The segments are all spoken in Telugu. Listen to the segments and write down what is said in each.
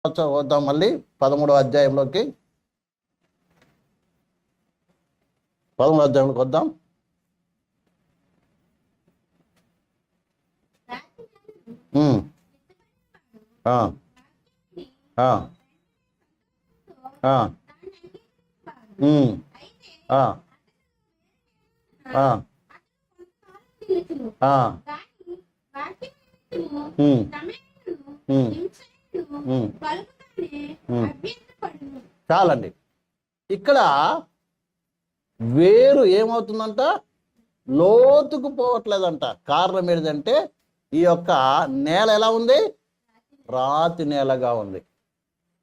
వద్దాం మళ్ళీ 13వ అధ్యాయంలోకి. 13వ అధ్యాయంలోకి వద్దాం. చాలండి. ఇక్కడ వేరు ఏమవుతుందంట, లోతుకు పోవట్లేదంట. కారణం ఏంటంటే ఈ యొక్క నేల ఎలా ఉంది, రాతి నేలగా ఉంది.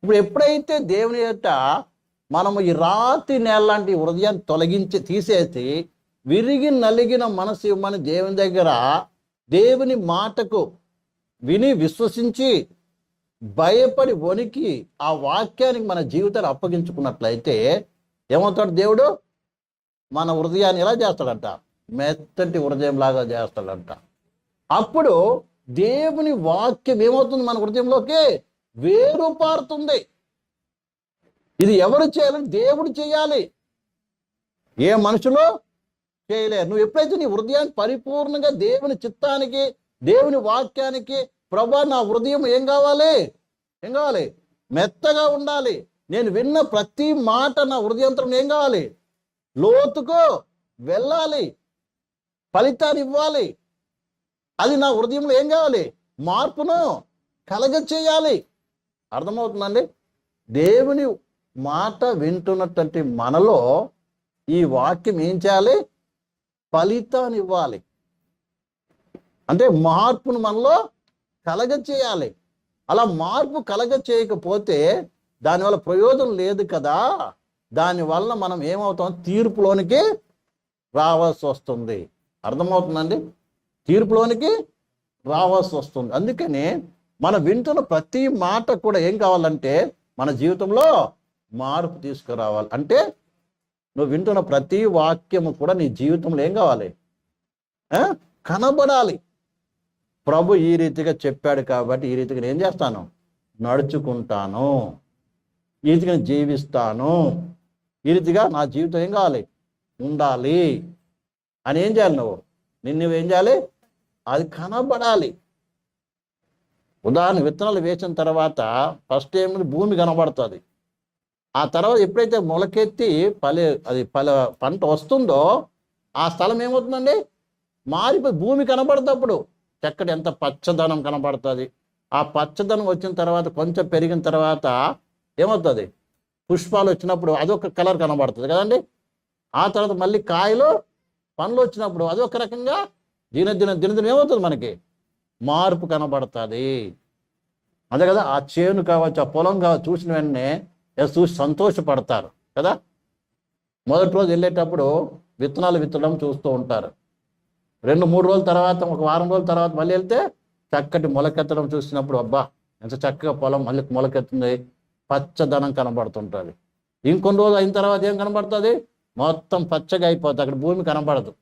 ఇప్పుడు ఎప్పుడైతే దేవుని యొక్క మనము ఈ రాతి నేల లాంటి హృదయాన్ని తొలగించి తీసేసి విరిగి నలిగిన మనసు ఇవ్వమని దేవుని దగ్గర దేవుని మాటకు విని విశ్వసించి భయపడి వణికి ఆ వాక్యానికి మన జీవితాన్ని అప్పగించుకున్నట్లయితే ఏమవుతాడు, దేవుడు మన హృదయాన్ని ఎలా చేస్తాడంట, మెత్తటి హృదయం లాగా చేస్తాడంట. అప్పుడు దేవుని వాక్యం ఏమవుతుంది, మన హృదయంలోకి వేరు పారుతుంది. ఇది ఎవరు చేయాలని, దేవుడు చేయాలి, ఏ మనుషులు చేయలేరు. నువ్వు ఎప్పుడైతే నీ హృదయాన్ని పరిపూర్ణంగా దేవుని చిత్తానికి, దేవుని వాక్యానికి, ప్రభా నా హృదయం ఏం కావాలి, మెత్తగా ఉండాలి, నేను విన్న ప్రతి మాట నా హృదయంతో ఏం కావాలి, లోతుకు వెళ్ళాలి, ఫలితాన్ని ఇవ్వాలి, అది నా హృదయంలో ఏం కావాలి, మార్పును కలగ చేయాలి. అర్థమవుతుందండి? దేవుని మాట వింటున్నటువంటి మనలో ఈ వాక్యం ఏం చేయాలి, ఫలితాన్ని ఇవ్వాలి. అంటే మార్పును మనలో కలగ చేయాలి. అలా మార్పు కలగ చేయకపోతే దానివల్ల ప్రయోజనం లేదు కదా. దానివల్ల మనం ఏమవుతాం, తీర్పులోనికి రావాల్సి వస్తుంది. అర్థమవుతుందండి? తీర్పులోనికి రావాల్సి వస్తుంది. అందుకని మనం వింటున్న ప్రతి మాట కూడా ఏం కావాలంటే మన జీవితంలో మార్పు తీసుకురావాలి. అంటే నువ్వు వింటున్న ప్రతి వాక్యము కూడా నీ జీవితంలో ఏం కావాలి, కనబడాలి. ప్రభు ఈ రీతిగా చెప్పాడు కాబట్టి ఈ రీతిగా నేను ఏం చేస్తాను, నడుచుకుంటాను, ఈ రీతిగా జీవిస్తాను, ఈ రీతిగా నా జీవితం ఏం కావాలి, ఉండాలి అని ఏం చేయాలి, నువ్వేం చేయాలి, అది కనబడాలి. ఉదాహరణ, విత్తనాలు వేసిన తర్వాత ఫస్ట్ ఏమి భూమి కనబడుతుంది. ఆ తర్వాత ఎప్పుడైతే మొలకెత్తి పంట వస్తుందో ఆ స్థలం ఏమవుతుందండి, మారిపోయి భూమి కనబడుతున్నప్పుడు చక్కటి ఎంత పచ్చదనం కనబడుతుంది. ఆ పచ్చదనం వచ్చిన తర్వాత కొంచెం పెరిగిన తర్వాత ఏమవుతుంది, పుష్పాలు వచ్చినప్పుడు అదొక కలర్ కనబడుతుంది కదండి. ఆ తర్వాత మళ్ళీ కాయలు పండ్లు వచ్చినప్పుడు అదొక రకంగా దినదినం ఏమవుతుంది, మనకి మార్పు కనబడుతుంది. అదే కదా, ఆ చేను కావచ్చు, ఆ పొలం కావచ్చు, చూసిన వెంటనే చూసి సంతోషపడతారు కదా. మొదటి రోజు వెళ్ళేటప్పుడు విత్తనాలు విత్తడం చూస్తూ ఉంటారు. 2-3 రోజుల తర్వాత, ఒక వారం రోజుల తర్వాత మళ్ళీ వెళ్తే చక్కటి మొలకెత్తడం చూసినప్పుడు అబ్బా ఎంత చక్కగా పొలం మళ్ళీ మొలకెత్తుంది, పచ్చదనం కనబడుతుంటుంది. ఇంకొన్ని రోజులు అయిన తర్వాత ఏం కనబడుతుంది, మొత్తం పచ్చగా అయిపోతుంది, అక్కడ భూమి కనబడదు.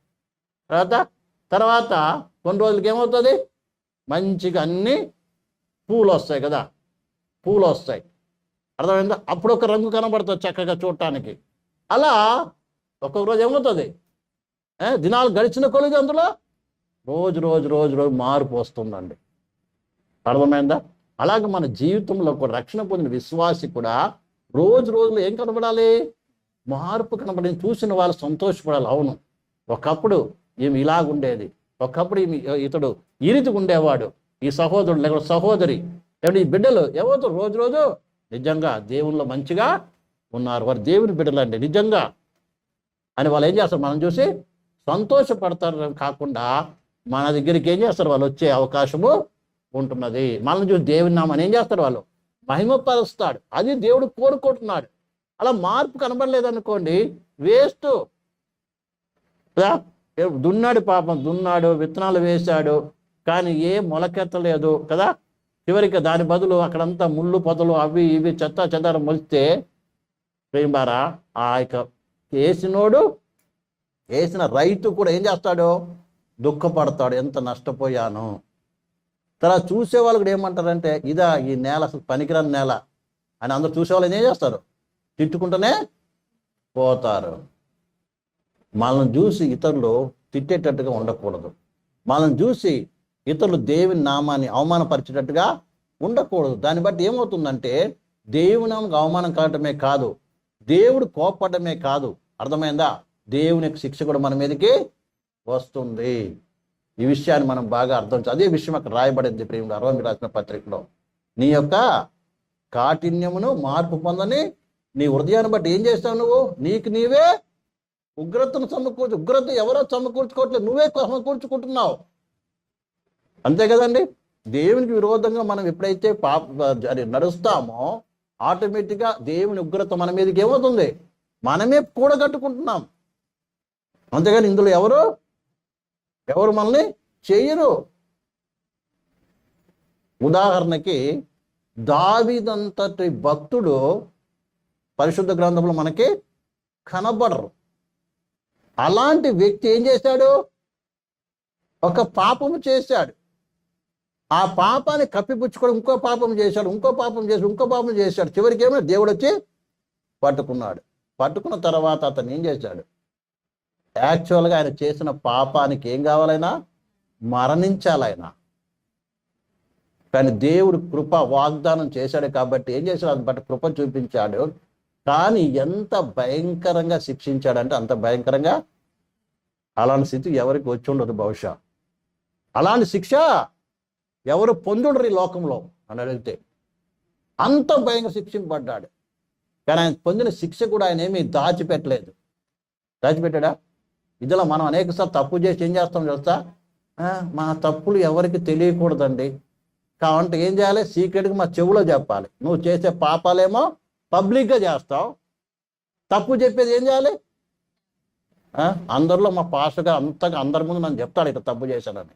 తర్వాత కొన్ని రోజులకి ఏమవుతుంది, మంచిగా అన్ని పూలు వస్తాయి కదా, పూలు వస్తాయి. అర్థమైందా? అప్పుడు ఒక రంగు కనబడుతుంది చక్కగా చూడటానికి. అలా ఒక్కొక్క రోజు ఏమవుతుంది, దినాలు గడిచిన కొలిది అందులో రోజు రోజు రోజు రోజు మార్పు వస్తుందండి. అర్థమైందా? అలాగే మన జీవితంలో కూడా రక్షణ పొందిన విశ్వాసి కూడా రోజు రోజులు ఏం కనబడాలి, మార్పు కనబడి చూసిన వాళ్ళు సంతోషపడాలి. అవును, ఒకప్పుడు ఈమె ఇలాగుండేది, ఒకప్పుడు ఇతడు ఈ రీతిగా ఉండేవాడు, ఈ సహోదరుడు లేకపోతే సహోదరి లేకపోతే ఈ బిడ్డలు ఏమవుతారు, రోజు రోజు నిజంగా దేవుల్లో మంచిగా ఉన్నారు, వారు దేవుని బిడ్డలండి నిజంగా అని వాళ్ళు ఏం చేస్తారు, మనం చూసి సంతోషపడతారు. కాకుండా మన దగ్గరికి ఏం చేస్తారు, వాళ్ళు వచ్చే అవకాశము ఉంటున్నది. మనల్ని చూసి దేవుని నామని ఏం చేస్తారు, వాళ్ళు మహిమపరుస్తాడు. అది దేవుడు కోరుకుంటున్నాడు. అలా మార్పు కనబడలేదనుకోండి, వేస్ట్. దున్నాడు, పాపం దున్నాడు, విత్తనాలు వేశాడు, కానీ ఏ మొలకెత్తలేదు కదా. చివరికి దాని బదులు అక్కడంతా ముళ్ళు పొదలు అవి ఇవి చెత్త చెదారం మొలిస్తే ప్రేమారా ఆ యొక్క వేసిన రైతు కూడా ఏం చేస్తాడు, దుఃఖపడతాడు, ఎంత నష్టపోయాను. తర్వాత చూసేవాళ్ళు కూడా ఏమంటారంటే ఇదా ఈ నేల అసలు పనికిరాని నేల అని అందరూ చూసేవాళ్ళు ఏం చేస్తారు, తిట్టుకుంటూనే పోతారు. మనల్ని చూసి ఇతరులు తిట్టేటట్టుగా ఉండకూడదు. మనల్ని చూసి ఇతరులు దేవుని నామాన్ని అవమానపరిచేటట్టుగా ఉండకూడదు. దాన్ని బట్టి ఏమవుతుందంటే దేవుని నామకు అవమానం కావటమే కాదు, దేవుడు కోపడమే కాదు, అర్థమైందా, దేవుని యొక్క శిక్ష కూడా మన మీదకి వస్తుంది. ఈ విషయాన్ని మనం బాగా అర్థం చేయాలి. అదే విషయం అక్కడ రాయబడింది ప్రేమ అరవై రాసిన పత్రికలో. నీ యొక్క కాఠిన్యమును మార్పు పొందని నీ హృదయాన్ని బట్టి ఏం చేస్తావు, నువ్వు నీకు నీవే ఉగ్రతను ఉగ్రత ఎవరో సమకూర్చుకోవట్లేదు, నువ్వే సమకూర్చుకుంటున్నావు. అంతే కదండి. దేవునికి విరోధంగా మనం ఎప్పుడైతే నడుస్తామో ఆటోమేటిక్గా దేవుని ఉగ్రత మన మీదకి ఏమవుతుంది, మనమే కూడగట్టుకుంటున్నాం. అంతేగాని ఇందులో ఎవరు మనల్ని చెయ్యరు. ఉదాహరణకి దావీదంతటి భక్తుడు పరిశుద్ధ గ్రంథంలో మనకి కనబడరు. అలాంటి వ్యక్తి ఏం చేశాడు, ఒక పాపము చేశాడు. ఆ పాపాన్ని కప్పిపుచ్చుకోవడం ఇంకో పాపం చేశాడు, ఇంకో పాపం చేశాడు. చివరికి ఏమో దేవుడు వచ్చి పట్టుకున్నాడు. పట్టుకున్న తర్వాత అతను ఏం చేశాడు, యాక్చువల్గా ఆయన చేసిన పాపానికి ఏం కావాలైనా మరణించాలైనా. కానీ దేవుడు కృప వాగ్దానం చేశాడు కాబట్టి ఏం చేశాడు, అది బట్టి కృప చూపించాడు. కానీ ఎంత భయంకరంగా శిక్షించాడంటే అంత భయంకరంగా అలాంటి స్థితి ఎవరికి వచ్చి ఉండదు బహుశా. అలాంటి శిక్ష ఎవరు పొందుండరు ఈ లోకంలో అని అడిగితే. అంత భయంకర శిక్షింపబడ్డాడు. కానీ ఆయన పొందిన శిక్ష కూడా ఆయన ఏమీ దాచిపెట్టాడా? ఇందులో మనం అనేకసార్లు తప్పు చేసి ఏం చేస్తాం తెలుసా, మా తప్పులు ఎవరికి తెలియకూడదండి, కావంటే ఏం చేయాలి, సీక్రెట్గా మా చెవులో చెప్పాలి. నువ్వు చేసే పాపాలేమో పబ్లిక్గా చేస్తావు, తప్పు చెప్పేది ఏం చేయాలి, అందరిలో మా పాస్టర్ గారు అంతగా అందరి ముందు నన్ను చెప్తాడు ఇట్లా తప్పు చేశానని.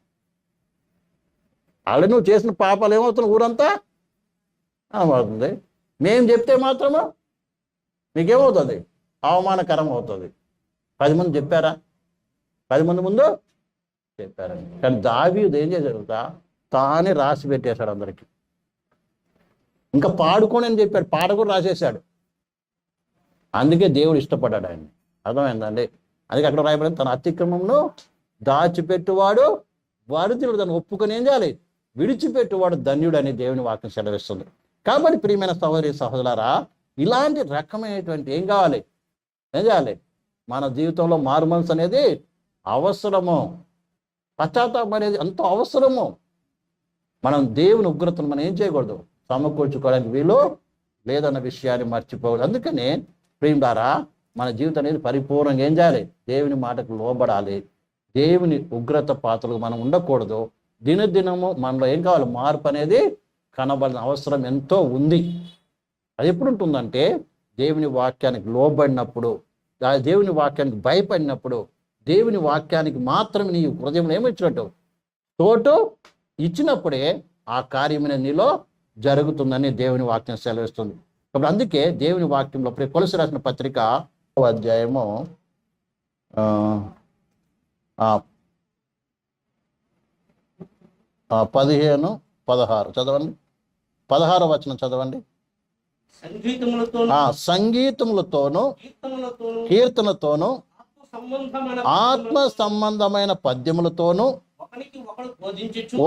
ఆల్రెడీ నువ్వు చేసిన పాపాలు ఏమవుతున్నావు ఊరంతా అవుతుంది. మేము చెప్తే మాత్రము మీకేమవుతుంది, అవమానకరం అవుతుంది. 10 మంది చెప్పారా, 10 మంది ముందు చెప్పారని. కానీ దావీదు ఏం చేశాడు, తానే రాసి పెట్టేశాడు అందరికి. ఇంకా పాడుకోని అని చెప్పాడు, పాట కూడా రాసేసాడు. అందుకే దేవుడు ఇష్టపడ్డాడు ఆయన్ని. అర్థమైందండి. అందుకే అక్కడ రాయబడింది, తన అతిక్రమంను దాచిపెట్టువాడు వరుదుడు, దాన్ని ఒప్పుకొని ఏం చేయాలి, విడిచిపెట్టువాడు ధన్యుడు అని దేవుని వాక్యం సెలవిస్తుంది. కాబట్టి ప్రియమైన సహోదరి సహోదరులారా, ఇలాంటి రకమైనటువంటి ఏం చేయాలి, మన జీవితంలో మారుమనసు అనేది అవసరము, పశ్చాత్తాపం అనేది ఎంతో అవసరము. మనం దేవుని ఉగ్రతను మనం ఏం చేయకూడదు, సమకూర్చుకోవడానికి వీలు లేదన్న విషయాన్ని మర్చిపోకూడదు. అందుకనే ప్రియులారా, మన జీవితం అనేది పరిపూర్ణంగా ఏం చేయాలి, దేవుని మాటకు లోబడాలి. దేవుని ఉగ్రత పాత్రలు మనం ఉండకూడదు. దినదినము మనలో ఏం కావాలి, మార్పు అనేది కనబడిన అవసరం ఎంతో ఉంది. అది ఎప్పుడు ఉంటుందంటే దేవుని వాక్యానికి లోబడినప్పుడు, దేవుని వాక్యానికి భయపడినప్పుడు, దేవుని వాక్యానికి మాత్రమే నీ హృదయంలో ఏమిచ్చినట్టు తోటు ఇచ్చినప్పుడే ఆ కార్యమైన నీలో జరుగుతుందని దేవుని వాక్యం సెలవిస్తుంది. కాబట్టి అందుకే దేవుని వాక్యంలో కొలసి రాసిన పత్రిక అధ్యాయము 15-16 చదవండి. 16వ వచనం చదవండి. సంగీతములతోను కీర్తనతోను ఆత్మ సంబంధమైన పద్యములతోను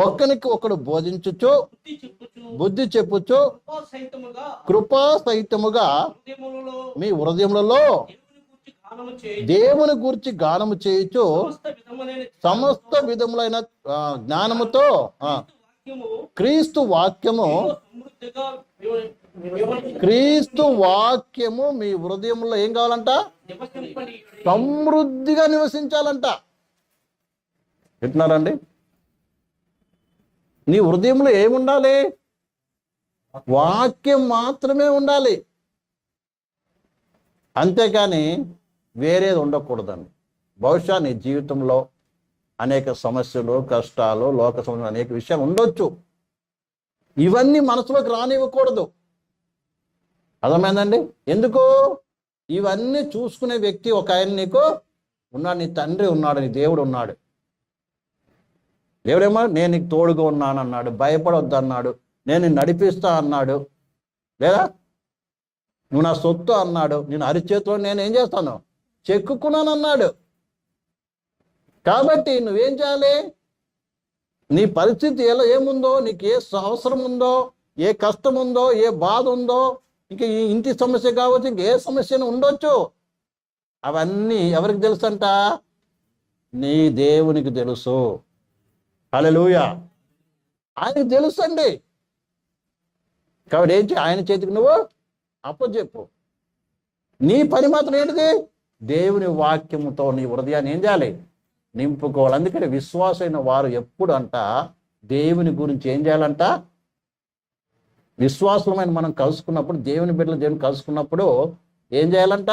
ఒకనికి ఒకడు బోధించుచు బుద్ధి చెప్పుచు కృపా సహితముగా మీ హృదయములలో దేవుని గూర్చి గానము చేయుచు సమస్త విధములైన జ్ఞానముతో క్రీస్తు వాక్యము మీ హృదయంలో ఏం కావాలంట, సమృద్ధిగా నివసించాలంట. వింటున్నారండి? నీ హృదయంలో ఏముండాలి, వాక్యం మాత్రమే ఉండాలి, అంతేకాని వేరేది ఉండకూడదండి. బహుశా నీ జీవితంలో అనేక సమస్యలు, కష్టాలు, లోక సమస్యలు, అనేక విషయాలు ఉండొచ్చు. ఇవన్నీ మనసులోకి రానివ్వకూడదు. అర్థమైందండి? ఎందుకు? ఇవన్నీ చూసుకునే వ్యక్తి ఒక ఆయన నీకు ఉన్నాడు, నీ తండ్రి ఉన్నాడు, నీ దేవుడు ఉన్నాడు. దేవుడేమో నేను నీకు తోడుగా ఉన్నాను అన్నాడు, భయపడొద్దు అన్నాడు, నేను నిన్ను నడిపిస్తా అన్నాడు, లేదా నువ్వు నా సొత్తు అన్నాడు, నేను అరిచేతిలో నేను ఏం చేస్తాను చెక్కుకున్నాను అన్నాడు. కాబట్టి నువ్వేం చేయాలి? నీ పరిస్థితి ఎలా ఏముందో, నీకు ఏ అవసరం ఉందో, ఏ కష్టం ఉందో, ఏ బాధ ఉందో, ఇంకా ఈ ఇంటి సమస్య కావచ్చు, ఇంక ఏ సమస్యను ఉండొచ్చు, అవన్నీ ఎవరికి తెలుసు అంట? నీ దేవునికి తెలుసు. హల్లెలూయా. ఆయనకు తెలుసు అండి. కాబట్టి ఏంటి? ఆయన చేతికి నువ్వు అప్పచెప్పు. నీ పని మాత్రం ఏంటిది? దేవుని వాక్యముతో నీ హృదయాన్ని ఏం చేయాలి? నింపుకోవాలి. అందుకని విశ్వాసైన వారు ఎప్పుడు అంట దేవుని గురించి ఏం చేయాలంట? విశ్వాసమైన మనం కలుసుకున్నప్పుడు, దేవుని బిడ్డలు దేవుని కలుసుకున్నప్పుడు ఏం చేయాలంట?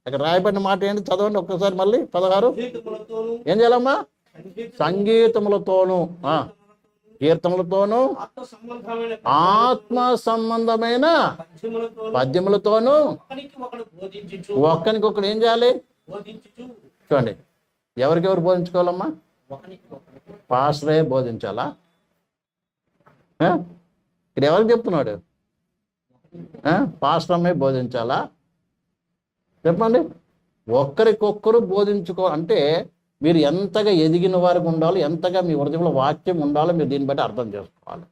అక్కడ రాయబడిన మాట ఏంటి? చదవండి ఒక్కసారి మళ్ళీ 16. ఏం చేయాలమ్మా? సంగీతములతోనూ కీర్తనలతోనూ ఆత్మ సంబంధమైన పద్యములతోనూ ఒక్కనికొకడు ఏం చేయాలి? చూడండి, ఎవరికెవరు బోధించుకోవాలమ్మా? పాస్టరే బోధించాలా? ఇక్కడ ఎవరికి చెప్తున్నాడు? పాస్టర్ అమ్మే బోధించాలా? చెప్పండి. ఒక్కరికొక్కరు బోధించుకో అంటే మీరు ఎంతగా ఎదిగిన వారికి ఉండాలి, ఎంతగా మీ హృదయంలో వాక్యం ఉండాలో మీరు దీన్ని బట్టి అర్థం చేసుకోవాలి.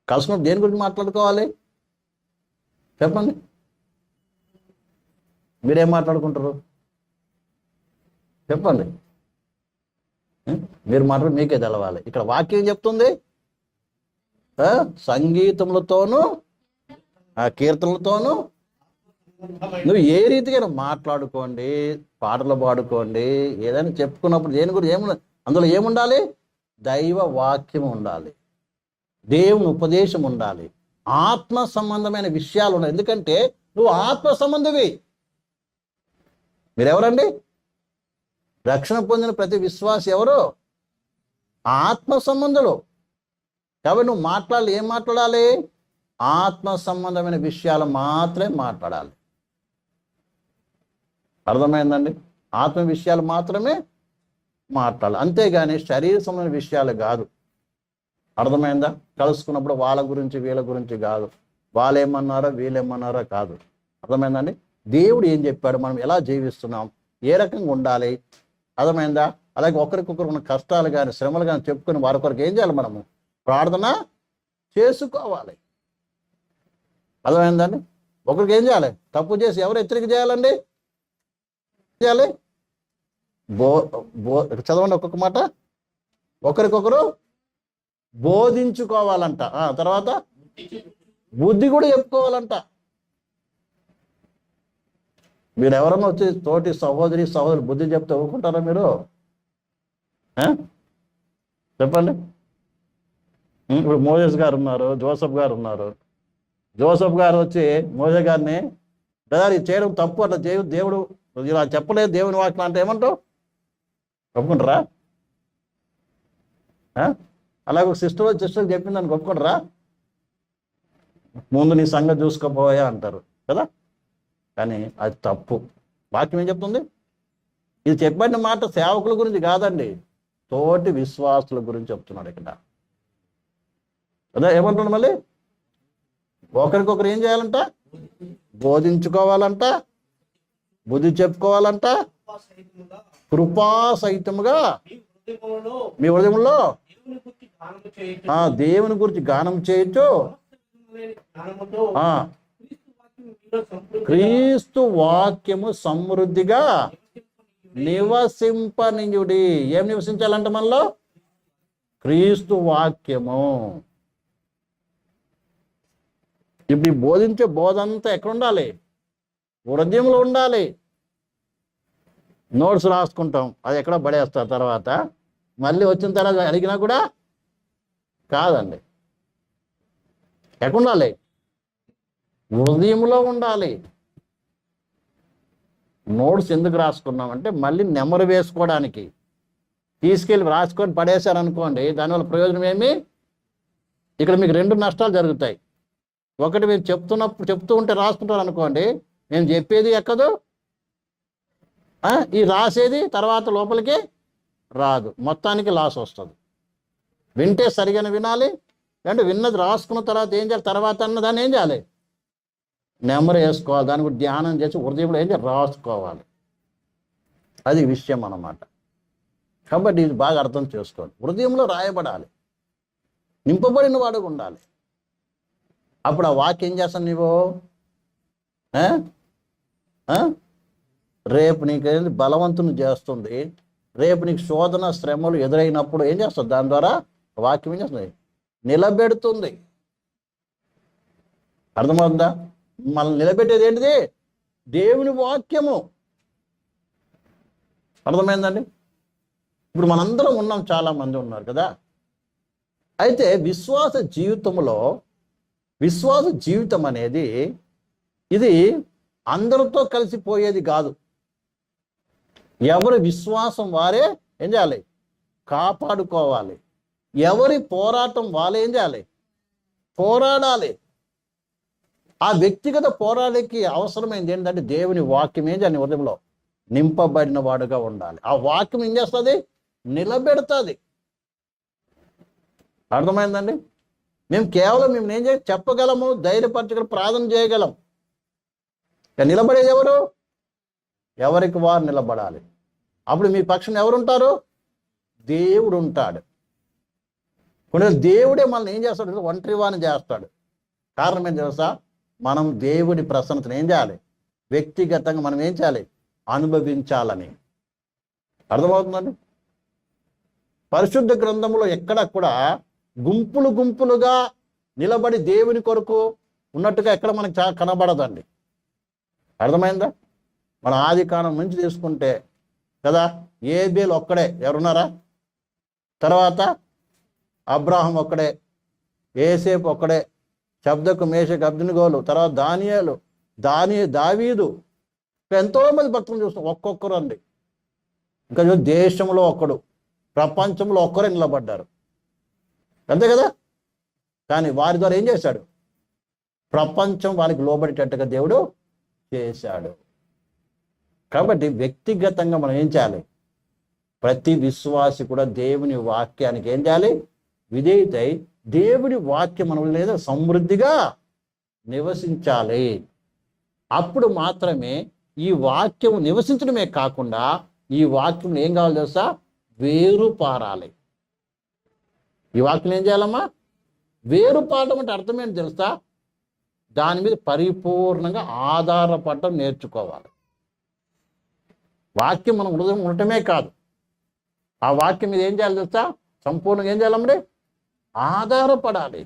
కలిసినప్పుడు దేని గురించి మాట్లాడుకోవాలి? చెప్పండి. మీరేం మాట్లాడుకుంటారు? చెప్పండి. మీరు మాట్లాడి మీకే తెలవాలి. ఇక్కడ వాక్యం చెప్తుంది సంగీతములతోనూ కీర్తనలతోనూ నువ్వు ఏ రీతిగా మాట్లాడుకోండి, పాటలు పాడుకోండి, ఏదైనా చెప్పుకున్నప్పుడు దేని గురించి అందులో ఏముండాలి? దైవ వాక్యం ఉండాలి, దేవుని ఉపదేశం ఉండాలి, ఆత్మ సంబంధమైన విషయాలు ఉండాలి. ఎందుకంటే నువ్వు ఆత్మ సంబంధివి. మీరెవరండి? రక్షణ పొందిన ప్రతి విశ్వాసి ఎవరు? ఆత్మ సంబంధులు. కాబట్టి నువ్వు ఏం మాట్లాడాలి? ఆత్మ సంబంధమైన విషయాలు మాత్రమే మాట్లాడాలి. అర్థమైందండి? ఆత్మ విషయాలు మాత్రమే మాట్లాడాలి, అంతేగాని శరీర సంబంధమైన విషయాలు కాదు. అర్థమైందా? కలుసుకున్నప్పుడు వాళ్ళ గురించి వీళ్ళ గురించి కాదు, వాళ్ళేమన్నారో వీళ్ళేమన్నారో కాదు. అర్థమైందండి? దేవుడు ఏం చెప్పాడు, మనం ఎలా జీవిస్తున్నాం, ఏ రకంగా ఉండాలి, అర్థమైందా? అలాగే ఒకరికొకరు ఉన్న కష్టాలు కానీ శ్రమలు కానీ చెప్పుకొని వారొకరికి ఏం చేయాలి? మనము ప్రార్థన చేసుకోవాలి. అర్థమైందండి? ఒకరికి ఏం చేయాలి? తప్పు చేసి ఎవరు హెచ్చరిక చేయాలండి? చేయాలి చదవండి ఒక్కొక్క మాట. ఒకరికొకరు బోధించుకోవాలంట. తర్వాత బుద్ధి కూడా చెప్పుకోవాలంట. మీరు ఎవరన్నా వచ్చి తోటి సహోదరులు బుద్ధి చెప్తే ఊరుకుంటారా మీరు? చెప్పండి. ఇప్పుడు మోజెస్ గారు ఉన్నారు, జోసఫ్ గారు ఉన్నారు. జోసఫ్ గారు వచ్చి మోజే గారిని బ్రదర్ ఇది చేయడం తప్పు, అట్లా దేవుడు ఇలా చెప్పలేదు దేవుని వాక్యం అంటే ఏమంటావు? ఒప్పుకుంటారా? అలాగే ఒక సిస్టర్ చెప్పింది దానికి ఒప్పుకుంటారా? ముందు నీ సంగతి చూసుకోపోయా అంటారు కదా. కానీ అది తప్పు. వాక్యం ఏం చెప్తుంది? ఇది చెప్పబడిన మాట సేవకుల గురించి కాదండి, తోటి విశ్వాసుల గురించి చెప్తున్నాడు ఇక్కడ. అదే ఏమంటున్నాడు మళ్ళీ? ఒకరికొకరు ఏం చేయాలంట? బోధించుకోవాలంట, బుద్ధి చెప్పుకోవాలంట, కృపా సహితముగా మీ హృదయంలో దేవుని గురించి గానం చేయొచ్చు. క్రీస్తు వాక్యము సమృద్ధిగా నివసింపనియుడి. ఏం నివసించాలంట మనలో? క్రీస్తు వాక్యము. ఇప్పుడు ఈ బోధించే బోధ అంతా ఎక్కడ ఉండాలి? హృదయంలో ఉండాలి. నోట్స్ రాసుకుంటాం, అది ఎక్కడో పడేస్తారు, తర్వాత మళ్ళీ వచ్చిన తర్వాత అడిగినా కూడా కాదండి. ఎక్కడ ఉండాలి? హృదయంలో ఉండాలి. నోట్స్ ఎందుకు రాసుకున్నామంటే మళ్ళీ నెమరు వేసుకోవడానికి. తీసుకెళ్ళి రాసుకొని పడేశారనుకోండి, దానివల్ల ప్రయోజనం ఏమి? ఇక్కడ మీకు రెండు నష్టాలు జరుగుతాయి. ఒకటి, మీరు చెప్తూ ఉంటే రాసుకుంటారు అనుకోండి, నేను చెప్పేది ఎక్కదు, ఈ రాసేది తర్వాత లోపలికి రాదు, మొత్తానికి లాస్ వస్తుంది. వింటే సరిగానే వినాలి, అంటే విన్నది రాసుకున్న తర్వాత ఏం చేయాలి, తర్వాత అన్నదాన్ని ఏం చేయాలి, నెంబర్ వేసుకోవాలి, దాని గురించి ధ్యానం చేసి హృదయంలో ఏం చేయాలి, రాసుకోవాలి. అది విషయం అన్నమాట. కాబట్టి ఇది బాగా అర్థం చేసుకోండి. హృదయంలో రాయబడాలి, నింపబడిన వాడుగా ఉండాలి. అప్పుడు ఆ వాక్యం ఏం చేస్తాను నీవు, రేపు నీకేంది బలవంతుని చేస్తుంది. రేపు నీకు శోధన శ్రమలు ఎదురైనప్పుడు ఏం చేస్తుంది, దాని ద్వారా వాక్యం ఏం చేస్తుంది, నిలబెడుతుంది. అర్థమవుతుందా? మనల్ని నిలబెట్టేది ఏంటిది, దేవుని వాక్యము. అర్థమైందండి? ఇప్పుడు మనందరం ఉన్నాం, చాలామంది ఉన్నారు కదా. అయితే విశ్వాస జీవితం అనేది ఇది అందరితో కలిసిపోయేది కాదు. ఎవరి విశ్వాసం వారే ఏం చేయాలి, కాపాడుకోవాలి. ఎవరి పోరాటం వాళ్ళే ఏం చేయాలి, పోరాడాలి. ఆ వ్యక్తిగత పోరాటానికి అవసరమైంది ఏంటంటే దేవుని వాక్యం ఏం చేయాలి, హృదయంలో నింపబడిన వాడుగా ఉండాలి. ఆ వాక్యం ఏం చేస్తుంది, నిలబెడుతుంది. అర్థమైందండి? మేము కేవలం ఏం చేయాలి, చెప్పగలము, ధైర్యపరచగలం, ప్రార్థన చేయగలం. నిలబడేది ఎవరు, ఎవరికి వారు నిలబడాలి. అప్పుడు మీ పక్షాన ఎవరు ఉంటారు, దేవుడు ఉంటాడు. కొన్ని దేవుడే మనల్ని ఏం చేస్తాడు, ఒంటరి వారిని చేస్తాడు. కారణం ఏం తెలుసా, మనం దేవుడి ప్రసన్నతను ఏం చేయాలి, వ్యక్తిగతంగా మనం ఏం చేయాలి, అనుభవించాలని. అర్థమవుతుందండి? పరిశుద్ధ గ్రంథంలో ఎక్కడ కూడా గుంపులుగా నిలబడి దేవుని కొరకు ఉన్నట్టుగా ఎక్కడ మనకు కనబడదండి. అర్థమైందా? మన ఆది కాలం నుంచి తీసుకుంటే కదా, ఏబేలు ఒక్కడే, ఎవరున్నారా? తర్వాత అబ్రాహం ఒక్కడే, ఏసేపు ఒక్కడే, శబ్దకు మేషకు అబ్దెనగోలు, తర్వాత దావీదు, ఎంతోమంది భక్తులు చూస్తాం, ఒక్కొక్కరు అండి. ఇంకా దేశంలో ఒక్కడు, ప్రపంచంలో ఒక్కరే నిలబడ్డారు, అంతే కదా. కానీ వారి ద్వారా ఏం చేశాడు, ప్రపంచం వారికి లోబడేటట్టుగా దేవుడు చేశాడు. కాబట్టి వ్యక్తిగతంగా మనం ఏం చేయాలి, ప్రతి విశ్వాసి కూడా దేవుని వాక్యానికి ఏం చేయాలి, విధేయతై దేవుని వాక్యం మనం లేదా సమృద్ధిగా నివసించాలి. అప్పుడు మాత్రమే ఈ వాక్యం నివసించడమే కాకుండా ఈ వాక్యం ఏం కావాలి తెలుసా, వేరు పారాలి. ఈ వాక్యం ఏం చేయాలమ్మా, వేరు పారడం అంటే అర్థం ఏంటి తెలుసా, దాని మీద పరిపూర్ణంగా ఆధారపడటం నేర్చుకోవాలి. వాక్యం మనం హృదయం ఉండటమే కాదు, ఆ వాక్యం మీద ఏం చేయాలి తెలుసా, సంపూర్ణంగా ఏం చేయాలండి, ఆధారపడాలి.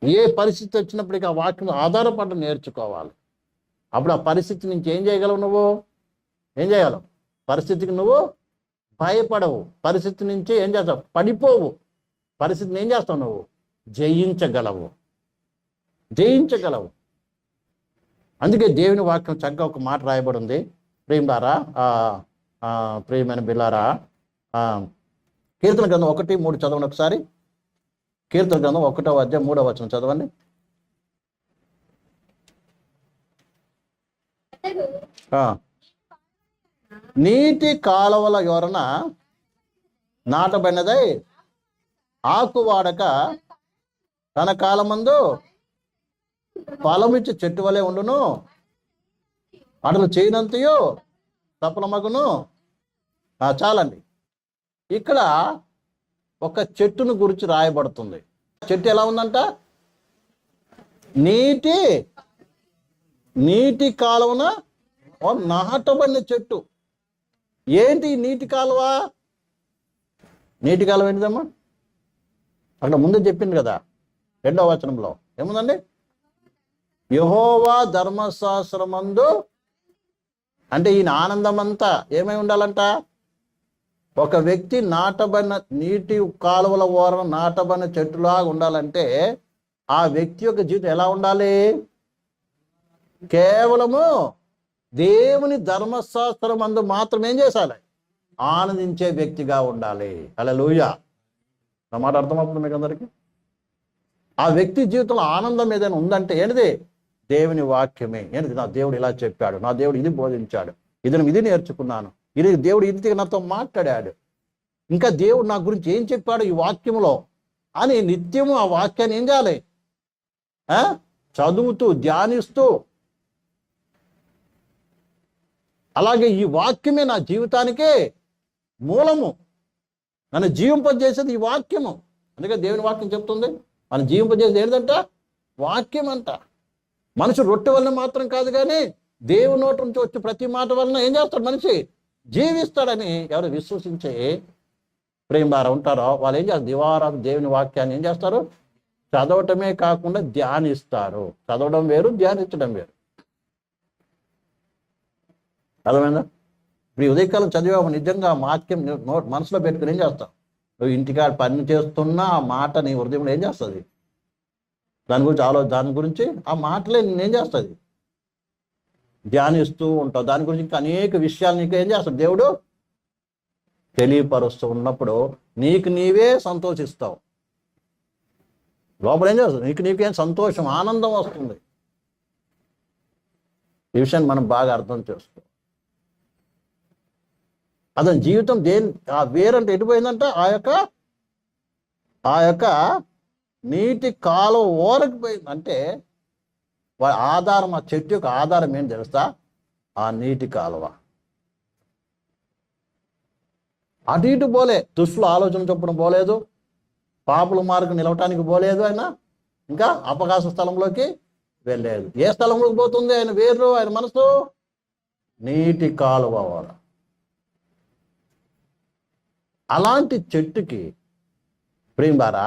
ఏ పరిస్థితి వచ్చినప్పటికీ ఆ వాక్యం ఆధారపడడం నేర్చుకోవాలి. అప్పుడు ఆ పరిస్థితి నుంచి ఏం చేయగలవు, నువ్వు ఏం చేయగలవు, పరిస్థితికి నువ్వు భయపడవు, పరిస్థితి నుంచి ఏం చేస్తావు, పడిపోవు, పరిస్థితిని ఏం చేస్తావు, నువ్వు జయించగలవు. అందుకే దేవుని వాక్యం చక్కగా ఒక మాట రాయబడి ఉంది. ప్రియమైన బిల్లారా, కీర్తన గ్రంథం 1:3 చదవండి ఒకసారి. కీర్తన గ్రంథం 1వ అధ్యాయం 3వ వచనం చదవండి. నీటి కాలువల యొరన నాటబడినదై ఆకు వాడక తన కాలమందు ఫలమిచ్చి చెట్టు వలె ఉండును, అటలు చేయనంతయో సఫలమగును. చాలండి. ఇక్కడ ఒక చెట్టును గురించి రాయబడుతుంది. చెట్టు ఎలా ఉందంట, నీటి కాలువన నాటబడిన చెట్టు. ఏంటి నీటి కాలువ, నీటి కాలువ ఏంటిదమ్మా, అక్కడ ముందే చెప్పింది కదా 2వ వచనంలో ఏముందండి, యెహోవా ధర్మశాస్త్రమందు. అంటే ఈయన ఆనందం అంతా ఏమై ఉండాలంట, ఒక వ్యక్తి నాటబడిన నీటి కాలువల ఓరన నాటబడిన చెట్టులాగా ఉండాలంటే ఆ వ్యక్తి యొక్క జీవితం ఎలా ఉండాలి, కేవలము దేవుని ధర్మశాస్త్రం అందు మాత్రం ఏం చేశాలి, ఆనందించే వ్యక్తిగా ఉండాలి. హల్లెలూయా. నా మాట అర్థమవుతుంది మీకు అందరికీ? ఆ వ్యక్తి జీవితంలో ఆనందం ఏదైనా ఉందంటే ఏంటిది, దేవుని వాక్యమే. ఏంటిది, నా దేవుడు ఇలా చెప్పాడు, నా దేవుడు ఇది బోధించాడు, ఇది నేర్చుకున్నాను, ఇది దేవుడు ఇంటికి నాతో మాట్లాడాడు, ఇంకా దేవుడు నా గురించి ఏం చెప్పాడు ఈ వాక్యంలో అని నిత్యము ఆ వాక్యాన్ని ఏం చేయాలి, చదువుతూ ధ్యానిస్తూ. అలాగే ఈ వాక్యమే నా జీవితానికే మూలము, నన్ను జీవింపజేసేది ఈ వాక్యము. అందుకే దేవుని వాక్యం చెప్తుంది మనం జీవింపజేసేది ఏంటంట, వాక్యం అంట. మనిషి రొట్టె వలన మాత్రం కాదు కానీ దేవుని నోటి నుంచి వచ్చే ప్రతి మాట వలన ఏం చేస్తాడు, మనిషి జీవిస్తాడని ఎవరు విశ్వసించే ప్రేమదార ఉంటారో వాళ్ళు ఏం చేస్తారు, దివారాత్రి దేవుని వాక్యాన్ని ఏం చేస్తారు, చదవటమే కాకుండా ధ్యానిస్తారు. చదవడం వేరు, ధ్యానించడం వేరు. అర్థమైందా? ఇప్పుడు ఉదయకాలం చదివాము, నిజంగా వాక్యం మనసులో పెట్టుకుని ఏం చేస్తావు, నువ్వు ఇంటికాడ పని చేస్తున్నా ఆ మాట నీ హృదయంలో ఏం చేస్తుంది, దాని గురించి ఆ మాటలే నేనేం చేస్తుంది, ధ్యానిస్తూ ఉంటావు. దాని గురించి ఇంకా అనేక విషయాలు నీకు ఏం చేస్తాడు దేవుడు తెలియపరుస్తూ ఉన్నప్పుడు నీకు నీవే సంతోషిస్తావు. లోపల ఏం చేస్తుంది, నీకేం సంతోషం, ఆనందం వస్తుంది. ఈ విషయాన్ని మనం బాగా అర్థం చేసుకో. అతని జీవితం ఆ వేరంటే ఎటుపోయిందంట, ఆ యొక్క నీటి కాలువ ఓరకు పోయింది. అంటే వాడి ఆధారం, ఆ చెట్టు యొక్క ఆధారం ఏం తెలుస్తా, ఆ నీటి కాలువ. అటు ఇటు పోలే, దుష్టుల ఆలోచన చొప్పున పోలేదు, పాపుల మార్గం నిలవటానికి పోలేదు ఆయన, ఇంకా అపకాశ స్థలంలోకి వెళ్ళలేదు. ఏ స్థలంలోకి పోతుంది ఆయన వేరు, ఆయన మనసు నీటి కాలువ వల్ల. అలాంటి చెట్టుకి ప్రేమదారా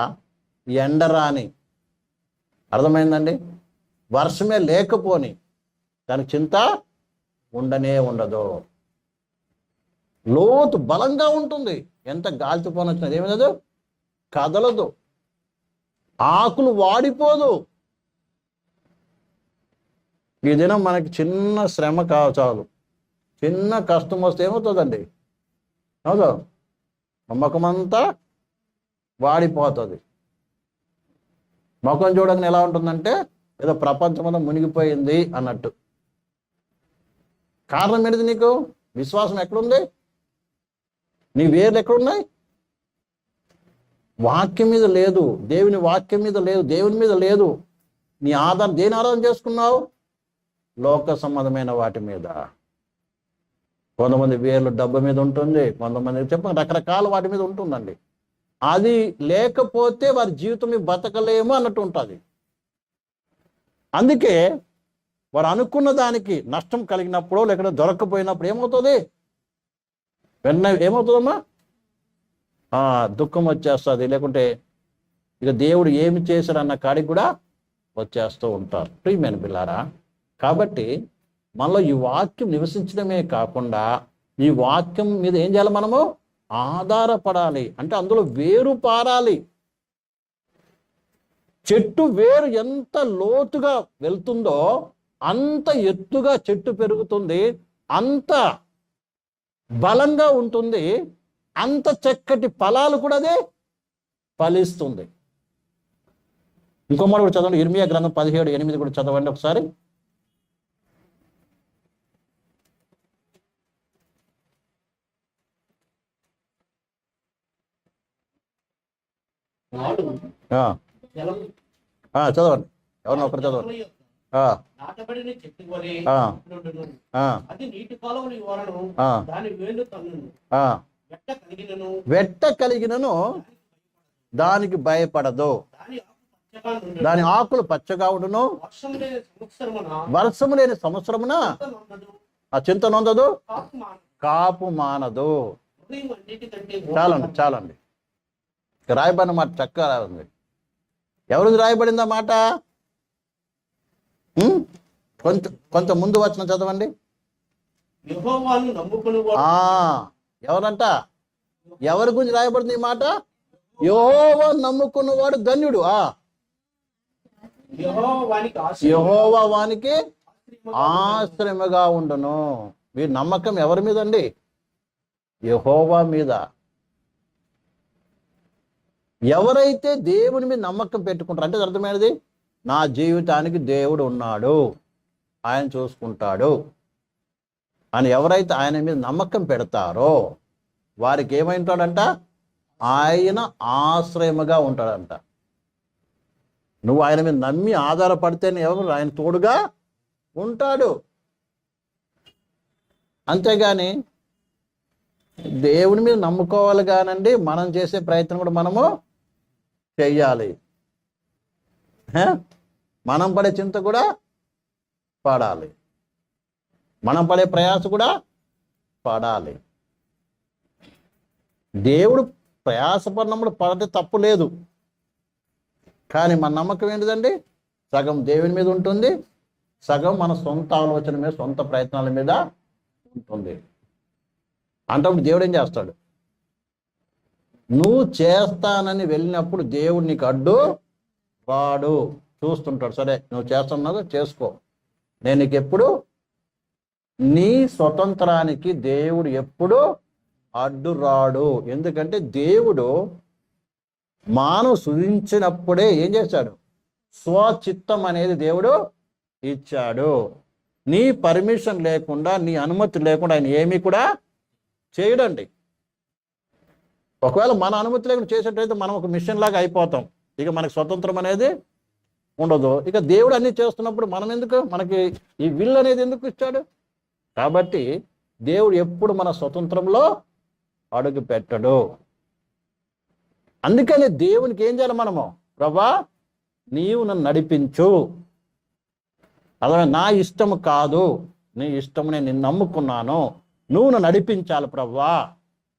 ఎండరాని, అర్థమైందండి, వర్షమే లేకపోని దానికి చింత ఉండనే ఉండదు. లోతు బలంగా ఉంటుంది, ఎంత గాల్చిపోని వచ్చినది ఏమీ కదలదు, ఆకులు వాడిపోదు. ఈ దినం మనకి చిన్న శ్రమ చాలు, చిన్న కష్టం వస్తే ఏమవుతుందండి, అవును, ముఖమంతా వాడిపోతుంది. ముఖం చూడగానే ఎలా ఉంటుందంటే ఏదో ప్రపంచమంతా మునిగిపోయింది అన్నట్టు. కారణం ఏంటిది, నీకు విశ్వాసం ఎక్కడుంది, నీ వేర్లు ఎక్కడున్నాయి, వాక్యం మీద లేదు, దేవుని వాక్యం మీద లేదు, దేవుని మీద లేదు. నీ ఆధారం దేని ఆధారం చేసుకున్నావు, లోక సంబంధమైన వాటి మీద. కొంతమంది వేర్లు డబ్బు మీద ఉంటుంది, కొంతమంది రకరకాల వాటి మీద ఉంటుందండి. అది లేకపోతే వారి జీవితం బతకలేము అన్నట్టు ఉంటుంది. అందుకే వారు అనుకున్న దానికి నష్టం కలిగినప్పుడు, లేకపోతే దొరకపోయినప్పుడు ఏమవుతుంది, ఏమవుతుందమ్మా, దుఃఖం వచ్చేస్తుంది. లేకుంటే ఇక దేవుడు ఏమి చేశాడన్న కాడికి కూడా వచ్చేస్తూ ఉంటారు. ప్రియమైన పిల్లారా, కాబట్టి మనలో ఈ వాక్యం నివసించడమే కాకుండా ఈ వాక్యం మీద ఏం చేయాలి, మనము ఆధారపడాలి. అంటే అందులో వేరు పారాలి. చెట్టు వేరు ఎంత లోతుగా వెళ్తుందో అంత ఎత్తుగా చెట్టు పెరుగుతుంది, అంత బలంగా ఉంటుంది, అంత చక్కటి ఫలాలు కూడా అదే ఫలిస్తుంది. ఇంకో మాట కూడా చదవండి, ఇర్మియా గ్రంథం 17:8 కూడా చదవండి ఒకసారి. చదవండి, ఎవరిని ఒకరు చదవండి. వెట్ట కలిగినను దానికి భయపడదు, దాని ఆకులు పచ్చగా ఉండును, వర్షము లేని సంవత్సరమున ఆ చింత నొందదు, కాపు మానదు. చాలండి రాయబడిన మాట చక్కగా ఉంది. ఎవరికి రాయబడింది ఆ మాట? కొంత ముందు వచ్చిన చదవండి. ఎవరంట, ఎవరి గురించి రాయబడింది ఈ మాట? యెహోవా నమ్ముకున్నవాడు ధన్యుడు. యెహోవా వానికి ఆశ్రయముగా ఉండును. వీరి నమ్మకం ఎవరి మీద అండి? యెహోవా మీద. ఎవరైతే దేవుని మీద నమ్మకం పెట్టుకుంటారు అంటే అర్థమైనది, నా జీవితానికి దేవుడు ఉన్నాడు, ఆయన చూసుకుంటాడు. అని ఎవరైతే ఆయన మీద నమ్మకం పెడతారో వారికి ఏమైంటాడంట, ఆయన ఆశ్రయముగా ఉంటాడంట. నువ్వు ఆయన మీద నమ్మి ఆధారపడితేనే ఎవరు ఆయన తోడుగా ఉంటాడు. అంతేగాని దేవుని మీద నమ్ముకోవాలి కానండి, మనం చేసే ప్రయత్నం కూడా మనము చెయ్యాలి. మనం పడే చింత కూడా పడాలి, మనం పడే ప్రయాస కూడా పడాలి. దేవుడు ప్రయాసపడినప్పుడు పడితే తప్పు లేదు, కానీ మన నమ్మకం ఏంటిదండి, సగం దేవుని మీద ఉంటుంది, సగం మన సొంత ఆలోచన మీద సొంత ప్రయత్నాల మీద ఉంటుంది. అంటే దేవుడు ఏం చేస్తాడు, నువ్వు చేస్తానని వెళ్ళినప్పుడు దేవుడు నీకు అడ్డు వాడు చూస్తుంటాడు. సరే నువ్వు చేస్తున్నావు చేసుకో, నేను నీకు ఎప్పుడు నీ స్వతంత్రానికి దేవుడు ఎప్పుడు అడ్డు రాడు. ఎందుకంటే దేవుడు మానవ సృజించినప్పుడే ఏం చేశాడు, స్వచిత్తం అనేది దేవుడు ఇచ్చాడు. నీ పర్మిషన్ లేకుండా, నీ అనుమతి లేకుండా ఆయన ఏమీ కూడా చేయడండి. ఒకవేళ మన అనుమతి లేకుండా చేసేటైతే మనం ఒక మిషన్ లాగా అయిపోతాం, ఇక మనకు స్వతంత్రం అనేది ఉండదు. ఇక దేవుడు అన్ని చేస్తున్నప్పుడు మనం ఎందుకు, మనకి ఈ విల్ అనేది ఎందుకు ఇచ్చాడు? కాబట్టి దేవుడు ఎప్పుడు మన స్వతంత్రంలో అడుగు పెట్టడు. అందుకని దేవునికి ఏం చేయాలి మనము, ప్రభా నీవు నన్ను నడిపించు, అదే నా ఇష్టము కాదు, నీ ఇష్టము నేను నిన్ను నమ్ముకున్నాను, నువ్వు నన్ను నడిపించాలి ప్రభా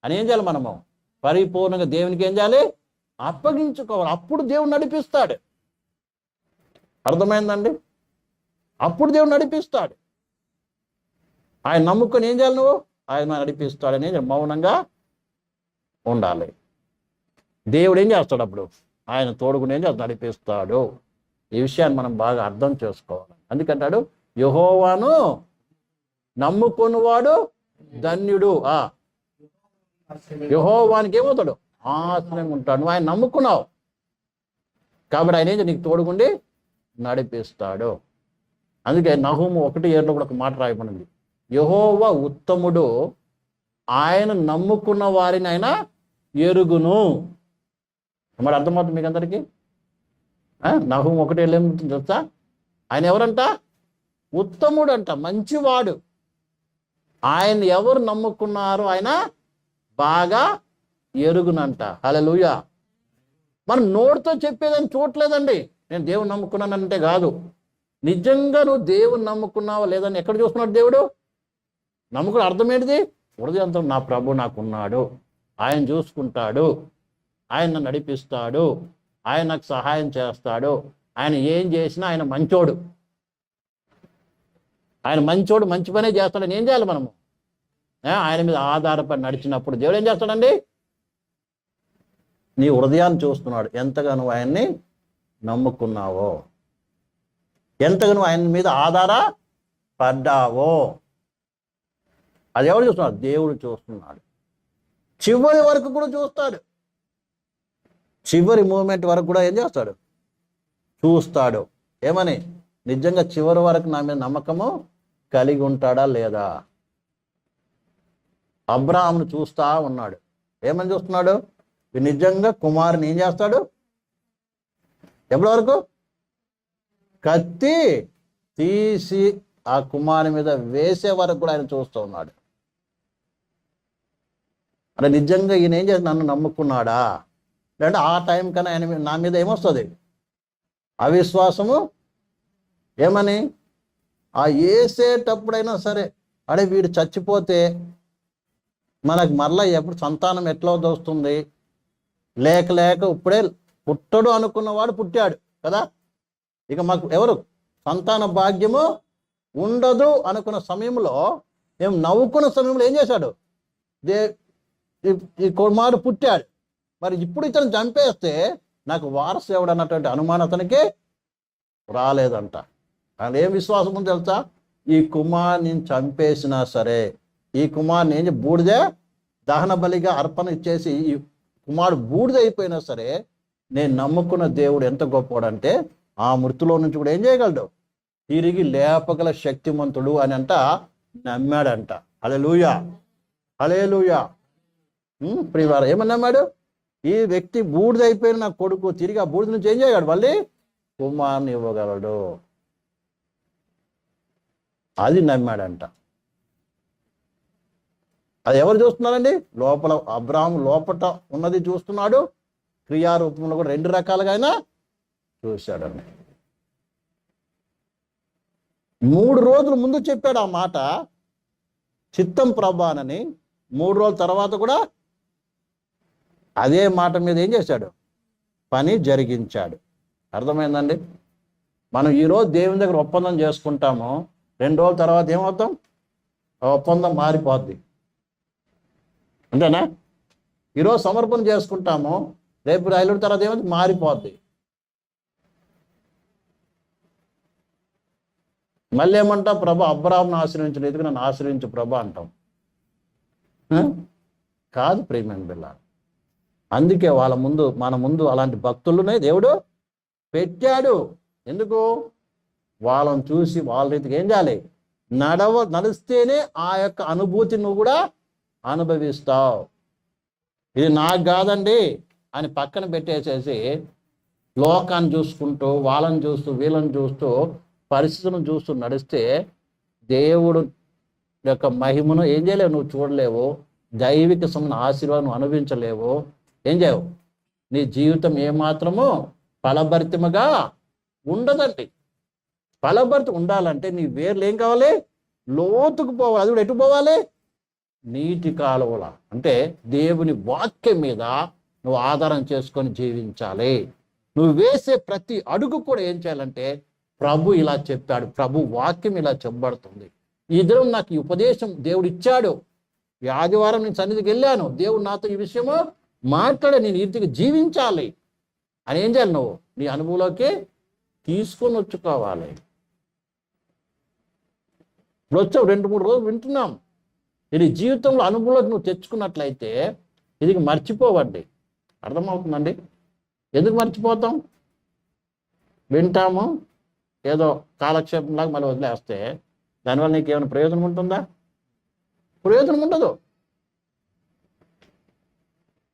అని ఏం చేయాలి మనము, పరిపూర్ణంగా దేవునికి ఏం చేయాలి, అప్పగించుకోవాలి. అప్పుడు దేవుడు నడిపిస్తాడు. అర్థమైందండి? అప్పుడు దేవుడు నడిపిస్తాడు. ఆయన నమ్ముకొని ఏం చేయాలి, నువ్వు ఆయన నడిపిస్తాడని మౌనంగా ఉండాలి. దేవుడు ఏం చేస్తాడు అప్పుడు, ఆయన తోడుకుని ఏం చేస్తాడు, నడిపిస్తాడు. ఈ విషయాన్ని మనం బాగా అర్థం చేసుకోవాలి. అందుకంటాడు యెహోవాను నమ్ముకున్నవాడు ధన్యుడు. యెహోవానికి ఏమవుతాడు, ఆశ్రయం ఉంటాడు. నువ్వు ఆయన నమ్ముకున్నావు కాబట్టి ఆయన ఏం నీకు తోడుకుండి నడిపిస్తాడు. అందుకే నహూము 1:7 కూడా ఒక మాట రాయబడింది, యెహోవా ఉత్తముడు, ఆయన నమ్ముకున్న వారిని ఆయన ఎరుగును. మరి అర్థమవుతుంది మీకు అందరికీ? నహూము 1:7 ఏమవుతుంది తెలుసా? ఆయన ఎవరంట, ఉత్తముడు అంట, మంచివాడు. ఆయన ఎవరు నమ్ముకున్నారో ఆయన బాగా ఎరుగునంట. హల్లెలూయా. మనం నోటితో చెప్పేదని చూడలేదండి, నేను దేవుని నమ్ముకున్నానంటే కాదు. నిజంగా నువ్వు దేవుని నమ్ముకున్నావా లేదని ఎక్కడ చూస్తున్నాడు దేవుడు? నమ్ముకున్న అర్థం ఏంటిది, హృదయంతో నా ప్రభు నాకున్నాడు, ఆయన చూసుకుంటాడు, ఆయన నన్ను నడిపిస్తాడు, ఆయన నాకు సహాయం చేస్తాడు, ఆయన ఏం చేసినా ఆయన మంచోడు, ఆయన మంచోడు, మంచి పనే చేస్తాడని ఏం చేయాలి మనము? ఆయన మీద ఆధారపడి నడిచినప్పుడు దేవుడు ఏం చేస్తాడండి, నీ హృదయాన్ని చూస్తున్నాడు, ఎంతగా నువ్వు ఆయన్ని నమ్ముకున్నావో, ఎంతగా నువ్వు ఆయన మీద ఆధారపడ్డావో అది ఎవరు చూస్తున్నాడు? దేవుడు చూస్తున్నాడు. చివరి వరకు కూడా చూస్తాడు, చివరి మూమెంట్ వరకు కూడా ఏం చేస్తాడు, చూస్తాడు. ఏమని, నిజంగా చివరి వరకు నా మీద నమ్మకము కలిగి ఉంటాడా లేదా? అబ్రాహామును చూస్తా ఉన్నాడు, ఏమని చూస్తున్నాడు, నిజంగా కుమారుని ఏం చేస్తాడు, ఎప్పటి వరకు, కత్తి తీసి ఆ కుమారుని మీద వేసే వరకు కూడా ఆయన చూస్తూ ఉన్నాడు. అంటే నిజంగా ఈయన ఏం చేసి నన్ను నమ్ముకున్నాడా, లేదంటే ఆ టైం కన్నా ఆయన నా మీద ఏమొస్తుంది, అవిశ్వాసము. ఏమని, ఆ వేసేటప్పుడైనా సరే, అడే వీడు చచ్చిపోతే మనకు మరలా ఎప్పుడు సంతానం ఎట్లా వస్తుంది, లేక లేక ఇప్పుడే పుట్టడు అనుకున్నవాడు పుట్టాడు కదా, ఇక మాకు ఎవరు సంతాన భాగ్యము ఉండదు అనుకున్న సమయంలో, మేము నవ్వుకున్న సమయంలో ఏం చేశాడు, ఈ కుమారుడు పుట్టాడు. మరి ఇప్పుడు ఇతను చంపేస్తే నాకు వారసు ఎవడు అన్నటువంటి అనుమానం అతనికి రాలేదంట. ఆయన ఏం విశ్వాసం ఉంది తెలుసా, ఈ కుమారుని చంపేసినా సరే, ఈ కుమారుని ఏం బూడిదే దహన బలిగా అర్పణ ఇచ్చేసి ఈ కుమారుడు బూడిద అయిపోయినా సరే, నేను నమ్ముకున్న దేవుడు ఎంత గొప్పవాడంటే ఆ మృతిలో నుంచి కూడా ఏం చేయగలడు, తిరిగి లేపగల శక్తిమంతుడు అని అంట నమ్మాడంట. హల్లెలూయా, హల్లెలూయా. ప్రియవారు ఏమని నమ్మాడు? ఈ వ్యక్తి బూడిదైపోయిన నా కొడుకు తిరిగి ఆ బూడిద నుంచి ఏం చేయగలడు? మళ్ళీ కుమారుని ఇవ్వగలడు. అది నమ్మాడంట. అది ఎవరు చూస్తున్నారండి? లోపల అబ్రాహాము లోపట ఉన్నది చూస్తున్నాడు, క్రియారూపంలో కూడా 2 రకాలుగా అయినా చూశాడండి. 3 రోజుల ముందు చెప్పాడు ఆ మాట, చిత్తం ప్రభానని. 3 రోజుల తర్వాత కూడా అదే మాట మీద ఏం చేశాడు? పని జరిగించాడు. అర్థమైందండి? మనం ఈరోజు దేవుని దగ్గర ఒప్పందం చేసుకుంటాము, 2 రోజుల తర్వాత ఏమవుతాం? ఆ ఒప్పందం మారిపోద్ది. అంతేనా? ఈరోజు సమర్పణ చేసుకుంటాము, రేపు 5 రోజుల తర్వాత ఏమవుతుంది? మారిపోద్ది. మళ్ళీ ఏమంటాం? ప్రభు అబ్రాహామును ఆశ్రయించు, ఎదుగు నన్ను ఆశ్రయించు ప్రభు అంటాం. కాదు ప్రియమైన బిడ్డ. అందుకే మన ముందు అలాంటి భక్తులనే దేవుడు పెట్టాడు. ఎందుకు? వాళ్ళని చూసి వాళ్ళ రీతికి ఏం చేయాలి? నడిస్తేనే ఆ యొక్క అనుభూతిని నువ్వు కూడా అనుభవిస్తావు. ఇది నాకు కాదండి అని పక్కన పెట్టేసేసి లోకాన్ని చూసుకుంటూ, వాళ్ళని చూస్తూ, వీళ్ళని చూస్తూ, పరిస్థితులను చూస్తూ నడిస్తే దేవుడు యొక్క మహిమను ఏం చేయలేవు, నువ్వు చూడలేవు. దైవిక ఆశీర్వాదం నువ్వు అనుభవించలేవు. ఏం చేయవు? నీ జీవితం ఏమాత్రము ఫలభరితముగా ఉండదండి. ఫలభరితం ఉండాలంటే నీ వేర్లు ఏం కావాలి? లోతుకు పోవాలి. అది కూడా ఎటు పోవాలి? నీటి కాలువల, అంటే దేవుని వాక్యం మీద నువ్వు ఆధారం చేసుకొని జీవించాలి. నువ్వు వేసే ప్రతి అడుగు కూడా ఏం చేయాలంటే, ప్రభు ఇలా చెప్పాడు, ప్రభు వాక్యం ఇలా చెప్పబడుతుంది, ఈ దినం నాకు ఈ ఉపదేశం దేవుడు ఇచ్చాడు, ఈ ఆదివారం నేను సన్నిధికి వెళ్ళాను, దేవుడు నాతో ఈ విషయము మాట్లాడే, నేను ఈ రీతికి జీవించాలి అని ఏం చేయాలి? నువ్వు నీ అనుభవంలోకి తీసుకొని వచ్చుకోవాలి. ఇప్పుడు వచ్చావు, 2-3 రోజులు వింటున్నాం. ఇది జీవితంలో అనుభవంలోకి నువ్వు తెచ్చుకున్నట్లయితే ఇది మర్చిపోవండి. అర్థమవుతుందండి? ఎందుకు మర్చిపోతాం? వింటాము, ఏదో కాలక్షేపంలాగా మళ్ళీ వదిలేస్తే దానివల్ల నీకు ఏమైనా ప్రయోజనం ఉంటుందా? ప్రయోజనం ఉండదు.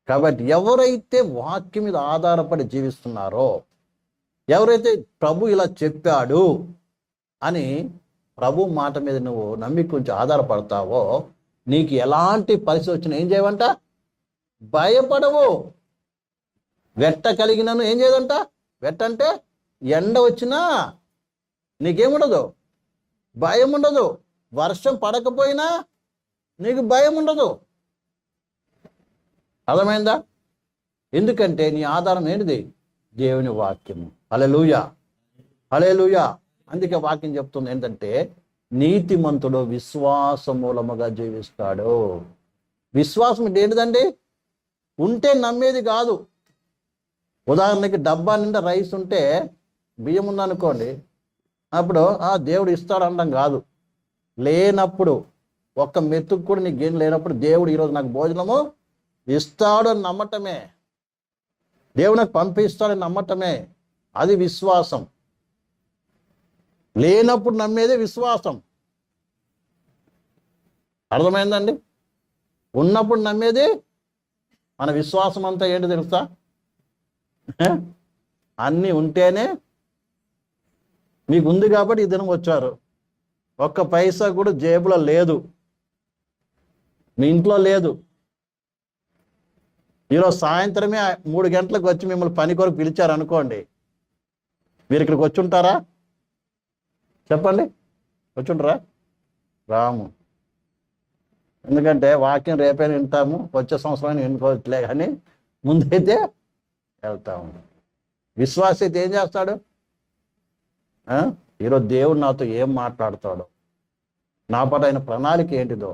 కాబట్టి ఎవరైతే వాక్యం మీద ఆధారపడి జీవిస్తున్నారో, ఎవరైతే ప్రభు ఇలా చెప్పాడు అని ప్రభు మాట మీద నువ్వు నమ్మిక ఉంచి ఆధారపడతావో, నీకు ఎలాంటి పరిస్థితి వచ్చినా ఏం చేయవంట? భయపడవు. వెట్ట కలిగినను ఏం చేయదంట? వెట్ట అంటే ఎండ వచ్చినా నీకేముండదు, భయం ఉండదు. వర్షం పడకపోయినా నీకు భయం ఉండదు. అర్థమైందా? ఎందుకంటే నీ ఆధారం ఏంటిది? దేవుని వాక్యము. హల్లెలూయా, హల్లెలూయా. అందుకే వాక్యం చెప్తుంది ఏంటంటే, నీతిమంతుడు విశ్వాస మూలముగా జీవిస్తాడు. విశ్వాసం ఏంటిదండి? ఉంటే నమ్మేది కాదు. ఉదాహరణకి డబ్బా నిండా రైస్ ఉంటే, బియ్యం ఉందనుకోండి, అప్పుడు దేవుడు ఇస్తాడు అనడం కాదు. లేనప్పుడు, ఒక్క మెతుకు కూడా నీకు ఏం లేనప్పుడు దేవుడు ఈరోజు నాకు భోజనము ఇస్తాడు అని నమ్మటమే, దేవుడు నాకు పంపిస్తాడని నమ్మటమే, అది విశ్వాసం. లేనప్పుడు నమ్మేదే విశ్వాసం. అర్థమైందండి? ఉన్నప్పుడు నమ్మేది మన విశ్వాసం అంతా ఏంటి తెలుసా? అన్నీ ఉంటేనే. మీకు ఉంది కాబట్టి ఈ దినం వచ్చారు. ఒక్క పైసా కూడా జేబులో లేదు, మీ ఇంట్లో లేదు. ఈరోజు సాయంత్రమే 3 గంటలకు వచ్చి మిమ్మల్ని పని కొరకు పిలిచారు అనుకోండి, మీరు ఇక్కడికి వచ్చి ఉంటారా? చెప్పండి, వచ్చుంటారా? రాము. ఎందుకంటే వాక్యం రేపే వింటాము, వచ్చే సంవత్సరం వినుకోవట్లే, కానీ ముందైతే వెళ్తాము. విశ్వాస అయితే ఏం చేస్తాడు? ఈరోజు దేవుడు నాతో ఏం మాట్లాడతాడు, నా పట్ల ఆయన ప్రణాళిక ఏంటిదో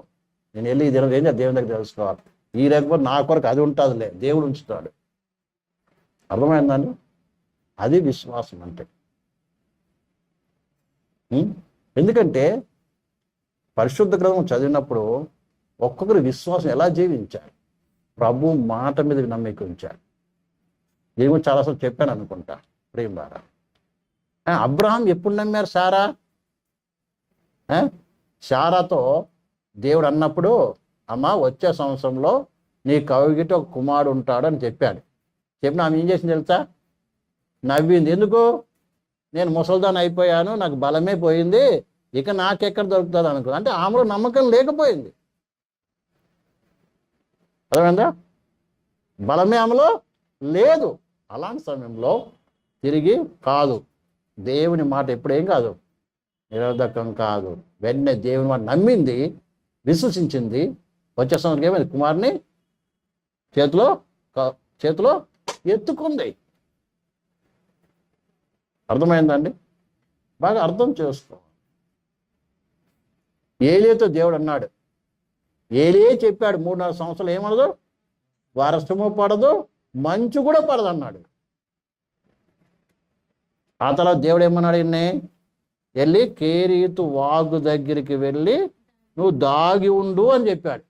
నేను వెళ్ళి ఈ దినం ఏం దేవుని దగ్గర తెలుసుకోవాలి. ఈ లేకపోతే నా కొరకు అది ఉంటుందిలే, దేవుడు ఉంచుతాడు. అర్థమైందండి? అది విశ్వాసం అంటే. ఎందుకంటే పరిశుద్ధ గ్రంథం చదివినప్పుడు ఒక్కొక్కరి విశ్వాసం ఎలా జీవించాలి, ప్రభు మాట మీద నమ్మిక ఉంచాలి. నేను చాలాసార్లు చెప్పాను అనుకుంటా ప్రేమ ద్వారా. అబ్రహాం ఎప్పుడు నమ్మారు సారా? శారాతో దేవుడు అన్నప్పుడు అమ్మ వచ్చే సంవత్సరంలో నీ కవిగిట ఒక కుమారుడు ఉంటాడు అని చెప్పాడు. చెప్పిన ఆమె ఏం చేసింది తెలుసా? నవ్వింది. ఎందుకు? నేను ముసల్దాన్ని అయిపోయాను, నాకు బలమే పోయింది, ఇక నాకెక్కడ దొరుకుతుంది అనుకో. అంటే ఆమెలో నమ్మకం లేకపోయింది. అర్థమైందా? బలమే ఆమెలో లేదు. అలాంటి సమయంలో తిరిగి కాదు, దేవుని మాట ఎప్పుడేం కాదు, నిరర్ధకం కాదు. వెంటనే దేవుని మాట నమ్మింది, విశ్వసించింది. వచ్చే సంవత్సరం ఏమైంది? కుమారుని చేతిలో ఎత్తుకుంది. అర్థమైందండి? బాగా అర్థం చేసుకో. ఏలియాతో దేవుడు అన్నాడు, ఏలియా చెప్పాడు 3.5 సంవత్సరాలు ఏమనదు, వర్షము పడదు, మంచు కూడా పడదు అన్నాడు. ఆ తర్వాత దేవుడు ఏమన్నాడు? వెళ్ళి కేరీతు వాగు దగ్గరికి వెళ్ళి నువ్వు దాగి ఉండు అని చెప్పాడు.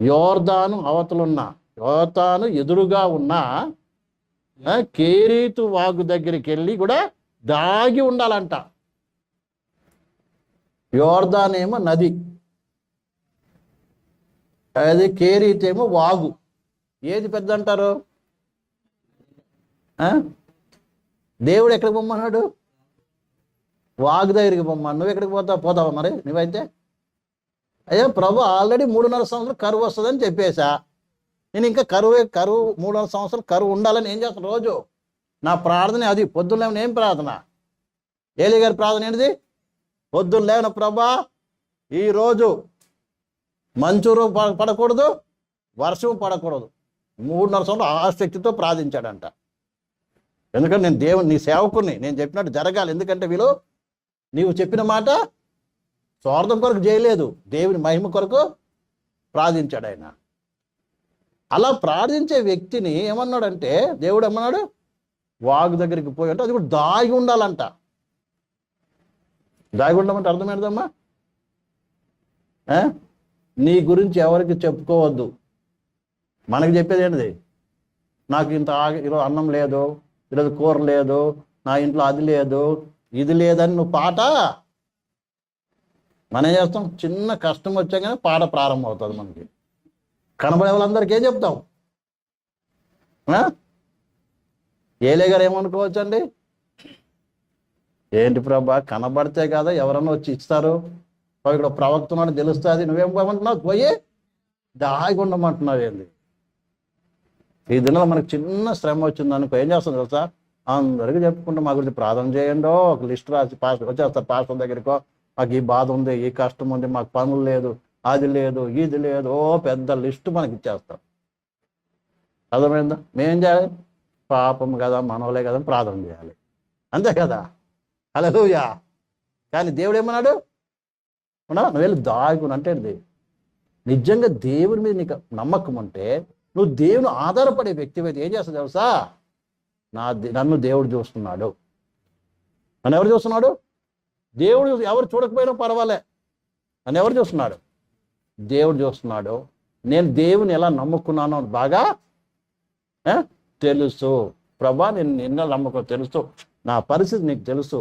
యోర్దాను యోర్దాను ఎదురుగా ఉన్న కేరీతు వాగు దగ్గరికి వెళ్ళి కూడా దాగి ఉండాలంట. యోర్దాన్ ఏమో నది, అది కేరీతు ఏమో వాగు. ఏది పెద్ద అంటారు? దేవుడు ఎక్కడికి పొమ్మన్నాడు? వాగు దగ్గరికి పొమ్మన్నాడు. నువ్వు ఎక్కడికి పోతావా మరి? నువ్వైతే అయ్యా ప్రభు ఆల్రెడీ 3.5 సంవత్సరాలు కరువు వస్తుందని చెప్పేశా. నేను ఇంకా కరువు 3.5 సంవత్సరాలు కరువు ఉండాలని ఏం చేస్తాను? రోజు నా ప్రార్థన అది. పొద్దున్న ఏం ప్రార్థన? ఏలి గారి ప్రార్థన ఏంటిది? పొద్దున్న లేవన ప్రభా ఈరోజు మంచు పడకూడదు, వర్షం పడకూడదు. 3.5 సంవత్సరాలు ఆసక్తితో ప్రార్థించాడంట. ఎందుకంటే నేను దేవుని నీ సేవకుని, నేను చెప్పినట్టు జరగాలి. ఎందుకంటే నీవు చెప్పిన మాట స్వార్థం కొరకు చేయలేదు, దేవుని మహిమ కొరకు ప్రార్థించాడు ఆయన. అలా ప్రార్థించే వ్యక్తిని ఏమన్నాడంటే దేవుడు ఏమన్నాడు? వాగు దగ్గరికి పోయి అంటే అది కూడా దాగి ఉండాలంట. దాగి ఉండమంటే అర్థమైందమ్మా? నీ గురించి ఎవరికి చెప్పుకోవద్దు. మనకి చెప్పేది ఏంటిది? నాకు ఈరోజు అన్నం లేదు, ఈరోజు కూర లేదు, నా ఇంట్లో అది లేదు, ఇది లేదని నువ్వు పాట మనం ఏం చేస్తాం? చిన్న కష్టం వచ్చాగానే పాట ప్రారంభం అవుతుంది. మనకి కనబడే వాళ్ళందరికీ ఏం చెప్తాం? ఏలే గారు ఏమనుకోవచ్చు అండి? ఏంటి ప్రభా, కనబడితే కదా ఎవరన్నా వచ్చి ఇస్తారు, ఇక్కడ ప్రవక్త ఉన్నాడు తెలుస్తుంది, నువ్వేమంటున్నావు? పోయి దాగి ఉండమంటున్నావు ఏంది? ఈ దినాల్లో మనకు చిన్న శ్రమ వచ్చింది అనుకో, ఏం చేస్తుంది తెలుసా? అందరికీ చెప్పుకుంటూ మా గురించి ప్రార్థన చేయండి, ఒక లిస్ట్ రాసి వచ్చేస్తారు పాస్టర్ దగ్గరికో, మాకు ఈ బాధ ఉంది, ఈ కష్టం ఉంది, మాకు పనులు లేదు, అది లేదు, ఇది లేదు, పెద్ద లిస్టు మనకి ఇచ్చేస్తాం. అర్థమైందా? మేం చేయాలి? పాపం కదా, మనవలే కదా ప్రార్థన చేయాలి, అంతే కదా? హల్లెలూయా. కానీ దేవుడు ఏమన్నాడు? నువ్వు వెళ్ళి దాగును అంటే నిజంగా దేవుని మీద నీకు నమ్మకం ఉంటే, నువ్వు దేవుని ఆధారపడే వ్యక్తి అయితే ఏం చేస్తావు తెలుసా? నన్ను దేవుడు చూస్తున్నాడు. నన్ను ఎవరు చూస్తున్నాడు? దేవుడు. ఎవరు చూడకపోయినా పర్వాలే, నన్ను ఎవరు చూస్తున్నాడు? దేవుడు చూస్తున్నాడు. నేను దేవుని ఎలా నమ్ముకున్నానో బాగా తెలుసు. ప్రభా నేను నిన్న నమ్మకం తెలుసు, నా పరిస్థితి నీకు తెలుసు,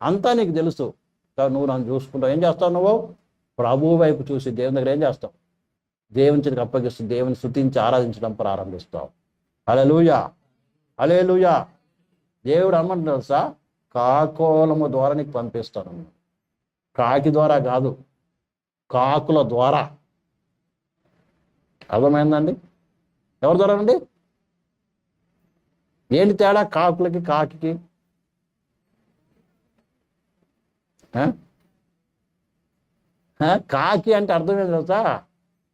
అంతా నీకు తెలుసు. నువ్వు నన్ను చూసుకుంటావు. ఏం చేస్తావు? నువ్వు ప్రభువు వైపు చూసి దేవుని దగ్గర ఏం చేస్తావు? దేవుని చేతికి అప్పగిస్తూ దేవుని స్తుతించి ఆరాధించడం ప్రారంభిస్తావు. హల్లెలూయా, హల్లెలూయా. దేవుడు అమ్మంటాడు తెలుసా? కాకోలము ద్వారా నీకు పంపిస్తాను. కాకి ద్వారా కాదు, కాకుల ద్వారా. అర్థమైందండి? ఎవరి ద్వారా అండి? ఏంటి తేడా కాకులకి కాకి? కాకి అంటే అర్థమైంది తెలుసా?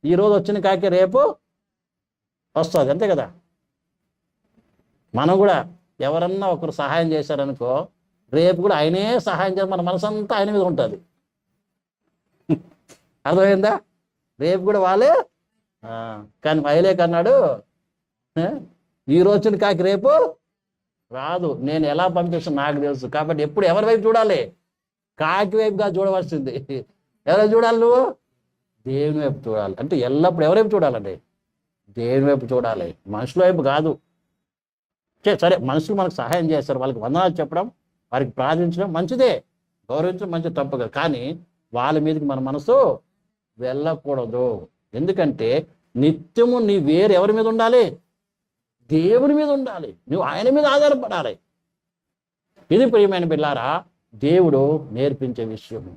ఈరోజు వచ్చిన కాకి రేపు వస్తుంది, అంతే కదా? మనం కూడా ఎవరన్నా ఒకరు సహాయం చేశారనుకో, రేపు కూడా ఆయనే సహాయం చేయాలి, మన మనసంతా ఆయన మీద ఉంటుంది. అర్థమైందా? రేపు కూడా వాళ్ళే. కానీ మైలేక్ అన్నాడు, ఈ రోజున కాకి రేపు రాదు, నేను ఎలా పంపిస్తాను నాకు తెలుసు. కాబట్టి ఎప్పుడు ఎవరి వైపు చూడాలి? కాకి వైపుగా చూడవలసింది. ఎవరైపు చూడాలి? నువ్వు దేవుని వైపు చూడాలి. అంటే ఎల్లప్పుడు ఎవరైపు చూడాలండి? దేవుని వైపు చూడాలి, మనుషుల వైపు కాదు. సరే, మనుషులు మనకు సహాయం చేస్తారు, వాళ్ళకి వందనాలు చెప్పడం, వారికి ప్రార్థించడం మంచిదే. గౌరవించడం మంచి తప్పు కదా, కానీ వాళ్ళ మీదకి మన మనసు వెళ్ళకూడదు. ఎందుకంటే నిత్యము నీ వేరు ఎవరి మీద ఉండాలి? దేవుని మీద ఉండాలి. నువ్వు ఆయన మీద ఆధారపడాలి. ఇది ప్రియమైన బిడ్డలారా దేవుడు నేర్పించే విషయము.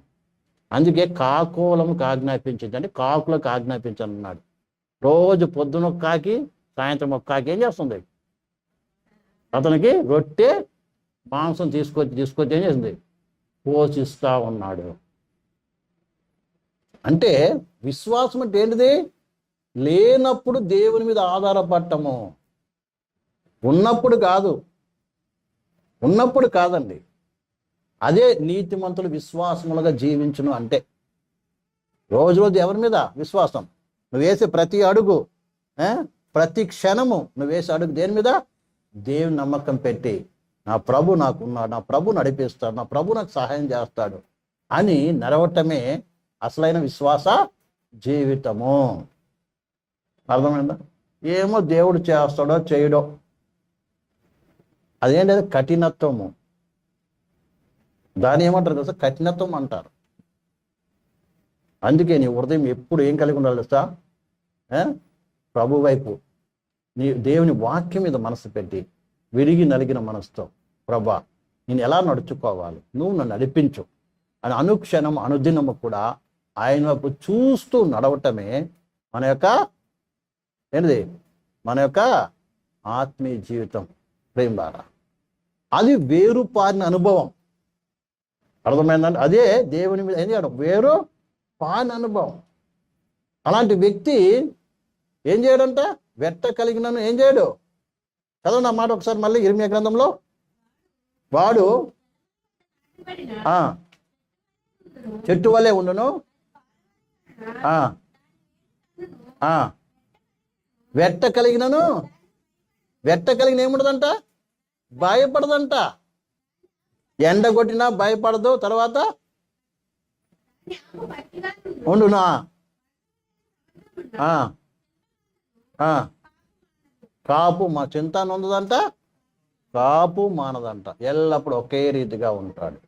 అందుకే కాకోలముకు ఆజ్ఞాపించింది అంటే కాకులకు ఆజ్ఞాపించను అన్నాడు. రోజు పొద్దున ఒక కాకి, సాయంత్రం ఒక కాకి ఏం చేస్తుంది? అతనికి రొట్టె మాంసం తీసుకొచ్చి ఏం చేసింది? పోషిస్తూ ఉన్నాడు. అంటే విశ్వాసం అంటే ఏంటిది? లేనప్పుడు దేవుని మీద ఆధారపడటము, ఉన్నప్పుడు కాదు. ఉన్నప్పుడు కాదండి. అదే నీతిమంతులు విశ్వాసములుగా జీవించును అంటే. రోజు ఎవరి మీద విశ్వాసం? నువ్వు వేసే ప్రతి అడుగు, ప్రతి క్షణము నువ్వు వేసే అడుగు దేని మీద? దేవుని నమ్మకం పెట్టి, నా ప్రభు నాకున్నాడు, నా ప్రభు నడిపిస్తాడు, నా ప్రభు నాకు సహాయం చేస్తాడు అని నడవటమే అసలైన విశ్వాస జీవితము. అర్థమైందా? ఏమో దేవుడు చేస్తాడో చేయడో, అదేంటి? అది కఠినత్వము. దాని ఏమంటారు తెలుసా? కఠినత్వం అంటారు. అందుకే నీ హృదయం ఎప్పుడు ఏం కలిగి ఉండాలి తెలుసా? ప్రభు వైపు, నీ దేవుని వాక్యం మీద మనసు పెట్టి విరిగి నలిగిన మనసుతో, ప్రభా నేను ఎలా నడుచుకోవాలి, నువ్వు నన్ను నడిపించు అని అనుక్షణం అనుదినము కూడా ఆయన వైపు చూస్తూ నడవటమే మన యొక్క ఏంటిది? మన యొక్క ఆత్మీయ జీవితం. ప్రేమలారా, అది వేరు పారిన అనుభవం. అర్థమైందండి? అదే దేవుని మీద ఏం చేయడం? వేరు పారిన అనుభవం. అలాంటి వ్యక్తి ఏం చేయడంట? వెట్ట కలిగినను ఏం చేయడు? చదవండి ఆ మాట ఒకసారి మళ్ళీ. ఇర్మియా గ్రంథంలో, వాడు చెట్టు వలె ఉండును, వెట్ట కలిగిన ఏముండదంట? భయపడదంట. ఎండ కొట్టినా భయపడదు. తర్వాత ఉండునా? కాపు మా చింత నొందదంట, కాపు మానదంట. ఎల్లప్పుడు ఒకే రీతిగా ఉంటాడు.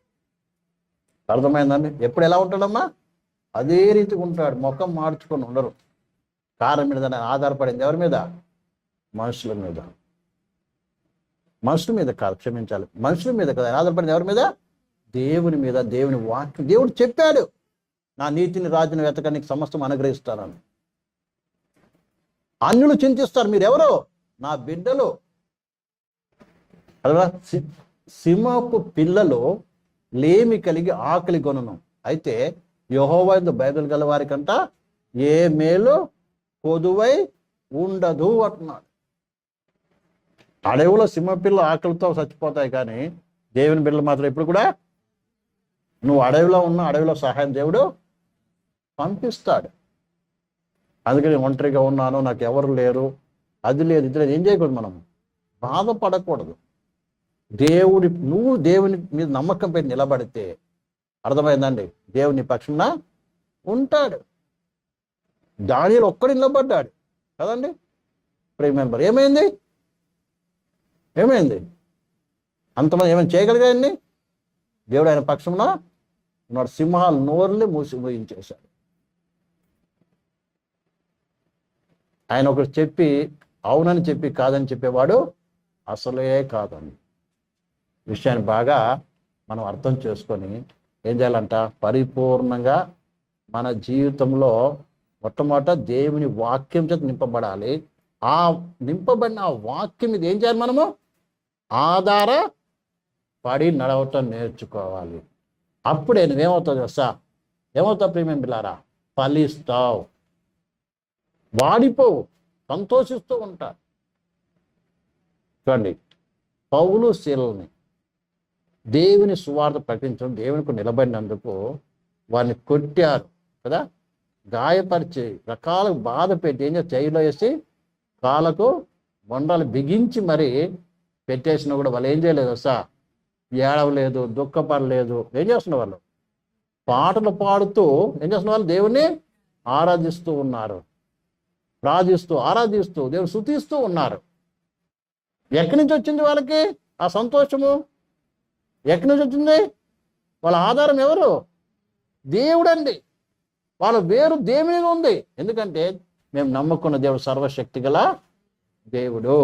అర్థమైందండి? ఎప్పుడు ఎలా ఉంటాడమ్మా? అదే రీతిగా ఉంటాడు. ముఖం మార్చుకొని ఉండరు. కారం మీద ఆధారపడింది ఎవరి మీద? మనుషుల మీద. మనుషుల మీద కాదు, క్షమించాలి, మనుషుల మీద కదా ఆధారపడింది. ఎవరి మీద? దేవుని మీద. దేవుని వాక్యం. దేవుడు చెప్పాడు, నా నీతిని రాజుని వెతక నీకు సమస్తం అనుగ్రహిస్తానని. అన్యులు చింతిస్తారు, మీరెవరో? నా బిడ్డలు. అలా సింహపు పిల్లలు లేమి కలిగి ఆకలి కొనను, అయితే యెహోవా యందు భయభక్తులు గల వారికంట ఏ మేలు కొదువై ఉండదు అంటున్నాడు. అడవిలో సింహపిల్ల ఆకలితో చచ్చిపోతాయి, కానీ దేవుని బిడ్డలు మాత్రం ఎప్పుడు కూడా, నువ్వు అడవిలో ఉన్న అడవిలో సహాయం దేవుడు పంపిస్తాడు. అందుకని ఒంటరిగా ఉన్నాను, నాకు ఎవరు లేరు, అది లేదు ఇది లేదు ఏం చేయకూడదు. మనం బాధపడకూడదు. నువ్వు దేవుని మీద నమ్మకం పెట్టి నిలబడితే, అర్థమైందండి, దేవుని పక్షంగా ఉంటాడు. దానియేలు ఒక్కడు నిలబడ్డాడు కదండి. ప్రేమ ఏమైంది? అంతమంది ఏమైనా చేయగలిగాయన్ని? దేవుడు ఆయన పక్షంలో ఉన్నాడు. సింహాలు నోరులే మూయించేశాడు. ఆయన ఒకటి చెప్పి అవునని చెప్పి కాదని చెప్పేవాడు అసలే కాదండి. విషయాన్ని బాగా మనం అర్థం చేసుకొని ఏం చేయాలంట? పరిపూర్ణంగా మన జీవితంలో మొట్టమొదట దేవుని వాక్యం చేత నింపబడాలి. ఆ నింపబడిన ఆ వాక్యం మీద ఏం చేయాలి? మనము ఆధారపడి నడవటం నేర్చుకోవాలి. అప్పుడే నువ్వేమవుతావు తెలుసా? ఏమవుతావు ప్రియమైన బిడ్డలారా? ఫలిస్తావు, వాడిపోవు, సంతోషిస్తూ ఉంటా. చూడండి, పౌలు శీలని దేవుని సువార్త ప్రకటించడం, దేవునికి నిలబడినందుకు వారిని కొట్టారు కదా, గాయపరిచి రకాల బాధ పెట్టి ఏం చేసి జైల్లో వేసి కాళ్ళకు బొండాలు బిగించి మరి పెట్టేసినా కూడా వాళ్ళు ఏం చేయలేదు సా? ఏడవలేదు, దుఃఖపడలేదు. ఏం చేస్తున్న వాళ్ళు? పాటలు పాడుతూ ఏం చేస్తున్న వాళ్ళు? దేవుణ్ణి ఆరాధిస్తూ ఉన్నారు, ఆరాధిస్తూ దేవుని స్తుతిస్తూ ఉన్నారు. ఎక్కడి నుంచి వచ్చింది వాళ్ళకి ఆ సంతోషము? ఎక్కడి నుంచి వచ్చింది? వాళ్ళ ఆధారం ఎవరు? దేవుడండి. వాళ్ళ వేరు దేవుని మీద ఉంది. ఎందుకంటే మేము నమ్ముకున్న దేవుడు సర్వశక్తి గల దేవుడు.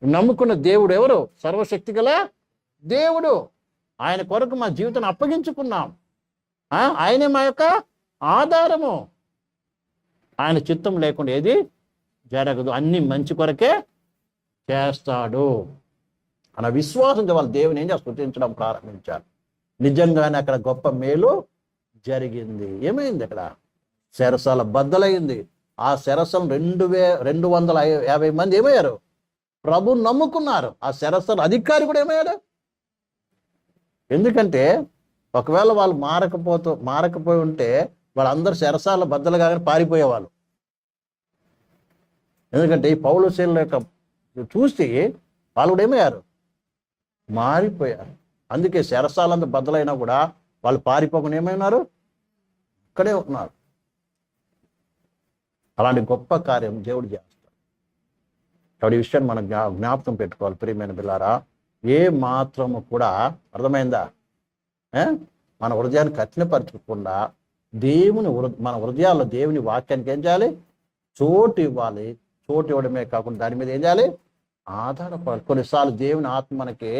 నమ్ముకున్న దేవుడు ఎవరు? సర్వశక్తి గల దేవుడు. ఆయన కొరకు మా జీవితాన్ని అప్పగించుకున్నాం. ఆయనే మా యొక్క ఆధారము. ఆయన చిత్తం లేకుండా ఏది జరగదు. అన్ని మంచి కొరకే చేస్తాడు అన్న విశ్వాసంతో వాళ్ళ దేవుని ఏం స్తుతించడం ప్రారంభించారు. నిజంగానే అక్కడ గొప్ప మేలు జరిగింది. ఏమైంది? అక్కడ చెరసాల బద్దలైంది. ఆ చెరసలు 250 మంది ఏమయ్యారు? ప్రభు నమ్ముకున్నారు. ఆ చెరసల అధికారి కూడా ఏమయ్యాడు? ఎందుకంటే ఒకవేళ వాళ్ళు మారకపోయి ఉంటే వాళ్ళందరూ చెరసాల బద్దలు కాగానే పారిపోయేవాళ్ళు. ఎందుకంటే ఈ పౌలు శీల యొక్క చూసి వాళ్ళు కూడా ఏమయ్యారు? మారిపోయారు. అందుకే చెరసాలంతా బద్దలైనా కూడా వాళ్ళు పారిపోకుండా ఏమైనారు? ఇక్కడే ఉన్నారు. అలాంటి గొప్ప కార్యం దేవుడు చేస్తాడు. కాబట్టి ఈ విషయాన్ని మనం జ్ఞాపకం పెట్టుకోవాలి ప్రియమైన బిడ్డలారా. ఏ మాత్రము కూడా, అర్థమైందా, మన హృదయాన్ని కఠినపరచకుండా మన హృదయాల్లో దేవుని వాక్యానికి ఏం చేయాలి? చోటు ఇవ్వాలి. చోటు ఇవ్వడమే కాకుండా దాని మీద ఏం చేయాలి? ఆధారపడాలి. కొన్నిసార్లు దేవుని ఆత్మ మనకి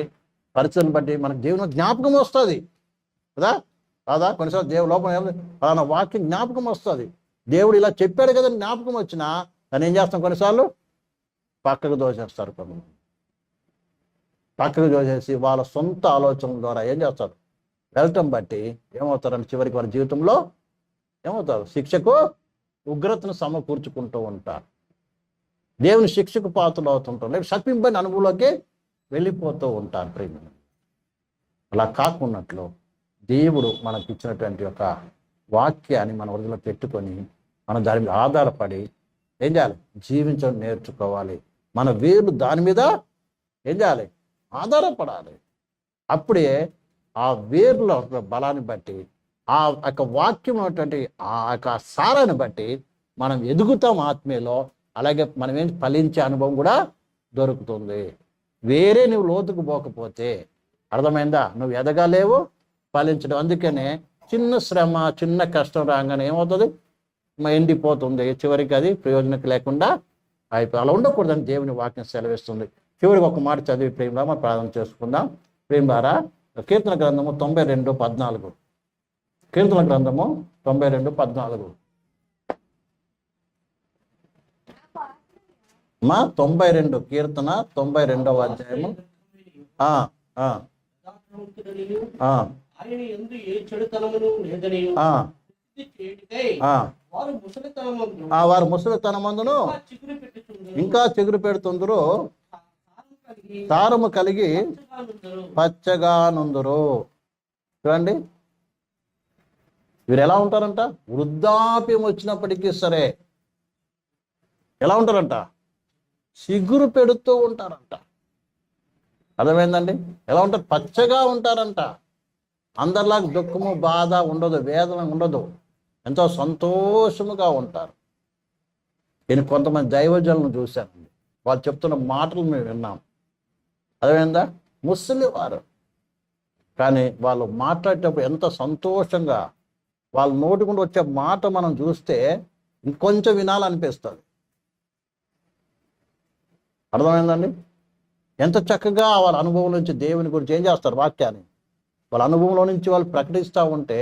పరిచయం బట్టి మనకు దేవుని జ్ఞాపకం వస్తుంది కదా. కొన్నిసార్లు దేవుడు లోపల అలానా వాక్యం జ్ఞాపకం వస్తుంది. దేవుడు ఇలా చెప్పాడు కదా జ్ఞాపకం వచ్చినా దాన్ని ఏం చేస్తాం? కొన్నిసార్లు పక్కకు దోసేస్తారు. పక్కకు దోసేసి వాళ్ళ సొంత ఆలోచనల ద్వారా ఏం చేస్తారు? వెళ్ళటం బట్టి ఏమవుతారంటే చివరికి వారి జీవితంలో ఏమవుతారు? శిక్షకు ఉగ్రతను సమకూర్చుకుంటూ ఉంటారు. దేవుని శిక్షకు పాత్రలు అవుతుంటారు. లేకపోతే శపింపని అనుభవంలోకి వెళ్ళిపోతూ ఉంటారు. ప్రేమ అలా కాకున్నట్లు దేవుడు మనకి ఇచ్చినటువంటి ఒక వాక్యాన్ని మన హృదయంలో పెట్టుకొని మనం దాని మీద ఆధారపడి ఏం చేయాలి? జీవించడం నేర్చుకోవాలి. మన వేరు దాని మీద ఏం చేయాలి? ఆధారపడాలి. అప్పుడే ఆ వేర్ల బలాన్ని బట్టి, ఆ యొక్క వాక్యం ఉన్నటువంటి ఆ యొక్క సారాన్ని బట్టి మనం ఎదుగుతాం ఆత్మీయలో. అలాగే మనం ఏం ఫలించే అనుభవం కూడా దొరుకుతుంది. వేరే నువ్వు లోతుకు పోకపోతే, అర్థమైందా, నువ్వు ఎదగలేవు, ఫలించడం. అందుకనే చిన్న శ్రమ, చిన్న కష్టం రాగానే ఏమవుతుంది? ఎండిపోతుంది. చివరికి అది ప్రయోజనం లేకుండా అయిపోయి. అలా ఉండకూడదని దేవుని వాక్యం సెలవిస్తుంది. చివరికి ఒక మాట చదివి ప్రేమలా మనం ప్రార్థన చేసుకుందాం. ప్రేమలారా, కీర్తన గ్రంథము 92:14. కీర్తన గ్రంథము 92:14. 92 కీర్తన 92వ అధ్యాయము. వారు ముసలితనమందును ఇంకా చిగురు పెడుతుందరు, తారము కలిగి పచ్చగా నుందురు. చూడండి, వీరు ఎలా ఉంటారంట? వృద్ధాప్యం వచ్చినప్పటికీ సరే ఎలా ఉంటారంట? చిగురు పెడుతూ ఉంటారంట. అర్థమైందండి? ఎలా ఉంటారు? పచ్చగా ఉంటారంట. అందరిలాగా దుఃఖము, బాధ ఉండదు, వేదన ఉండదు, ఎంతో సంతోషముగా ఉంటారు. నేను కొంతమంది దైవజనులను చూశానండి. వాళ్ళు చెప్తున్న మాటలు మేము విన్నాం. అర్థమైందా? ముసలి వారు కానీ వాళ్ళు మాట్లాడేటప్పుడు ఎంత సంతోషంగా, వాళ్ళ నోటి గుండా వచ్చే మాట మనం చూస్తే ఇంకొంచెం వినాలనిపిస్తుంది. అర్థమైందండి? ఎంత చక్కగా వాళ్ళ అనుభవం నుంచి దేవుని గురించి ఏం చేస్తారు? వాక్యాన్ని వాళ్ళ అనుభవంలో నుంచి వాళ్ళు ప్రకటిస్తూ ఉంటే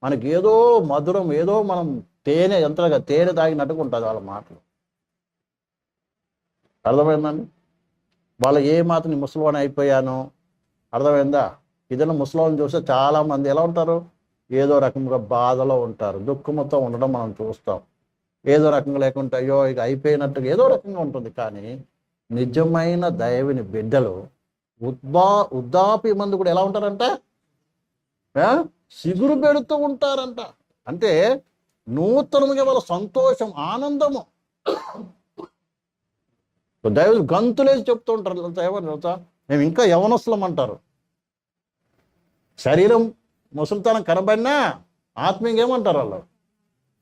మనకి ఏదో మధురం, ఏదో మనం ఎంతగా తేనె తాగినట్టుగా ఉంటుంది వాళ్ళ మాటలు. అర్థమైందండి? వాళ్ళు ఏ మాత్రం ముసలివాణి అయిపోయాను, అర్థమైందా? ఇదన్నా ముసలివాళ్ళని చూస్తే చాలామంది ఎలా ఉంటారు? ఏదో రకంగా బాధలో ఉంటారు, దుఃఖంతో ఉండడం మనం చూస్తాం. ఏదో రకంగా లేకుంటే అయ్యో ఇక అయిపోయినట్టుగా ఏదో రకంగా ఉంటుంది. కానీ నిజమైన దైవుని బిడ్డలు వృద్ధాప్య మందు కూడా ఎలా ఉంటారంట? చిగురు పెడుతూ ఉంటారంట. అంటే నూతనముగా వాళ్ళ సంతోషం, ఆనందము. దైవులు గంతులేసి చెప్తూ ఉంటారు. ఎవరు మేము ఇంకా యవనస్తులం అంటారు. శరీరం ముసలితనం కనబడినా ఆత్మీయంగా ఏమంటారు? వాళ్ళు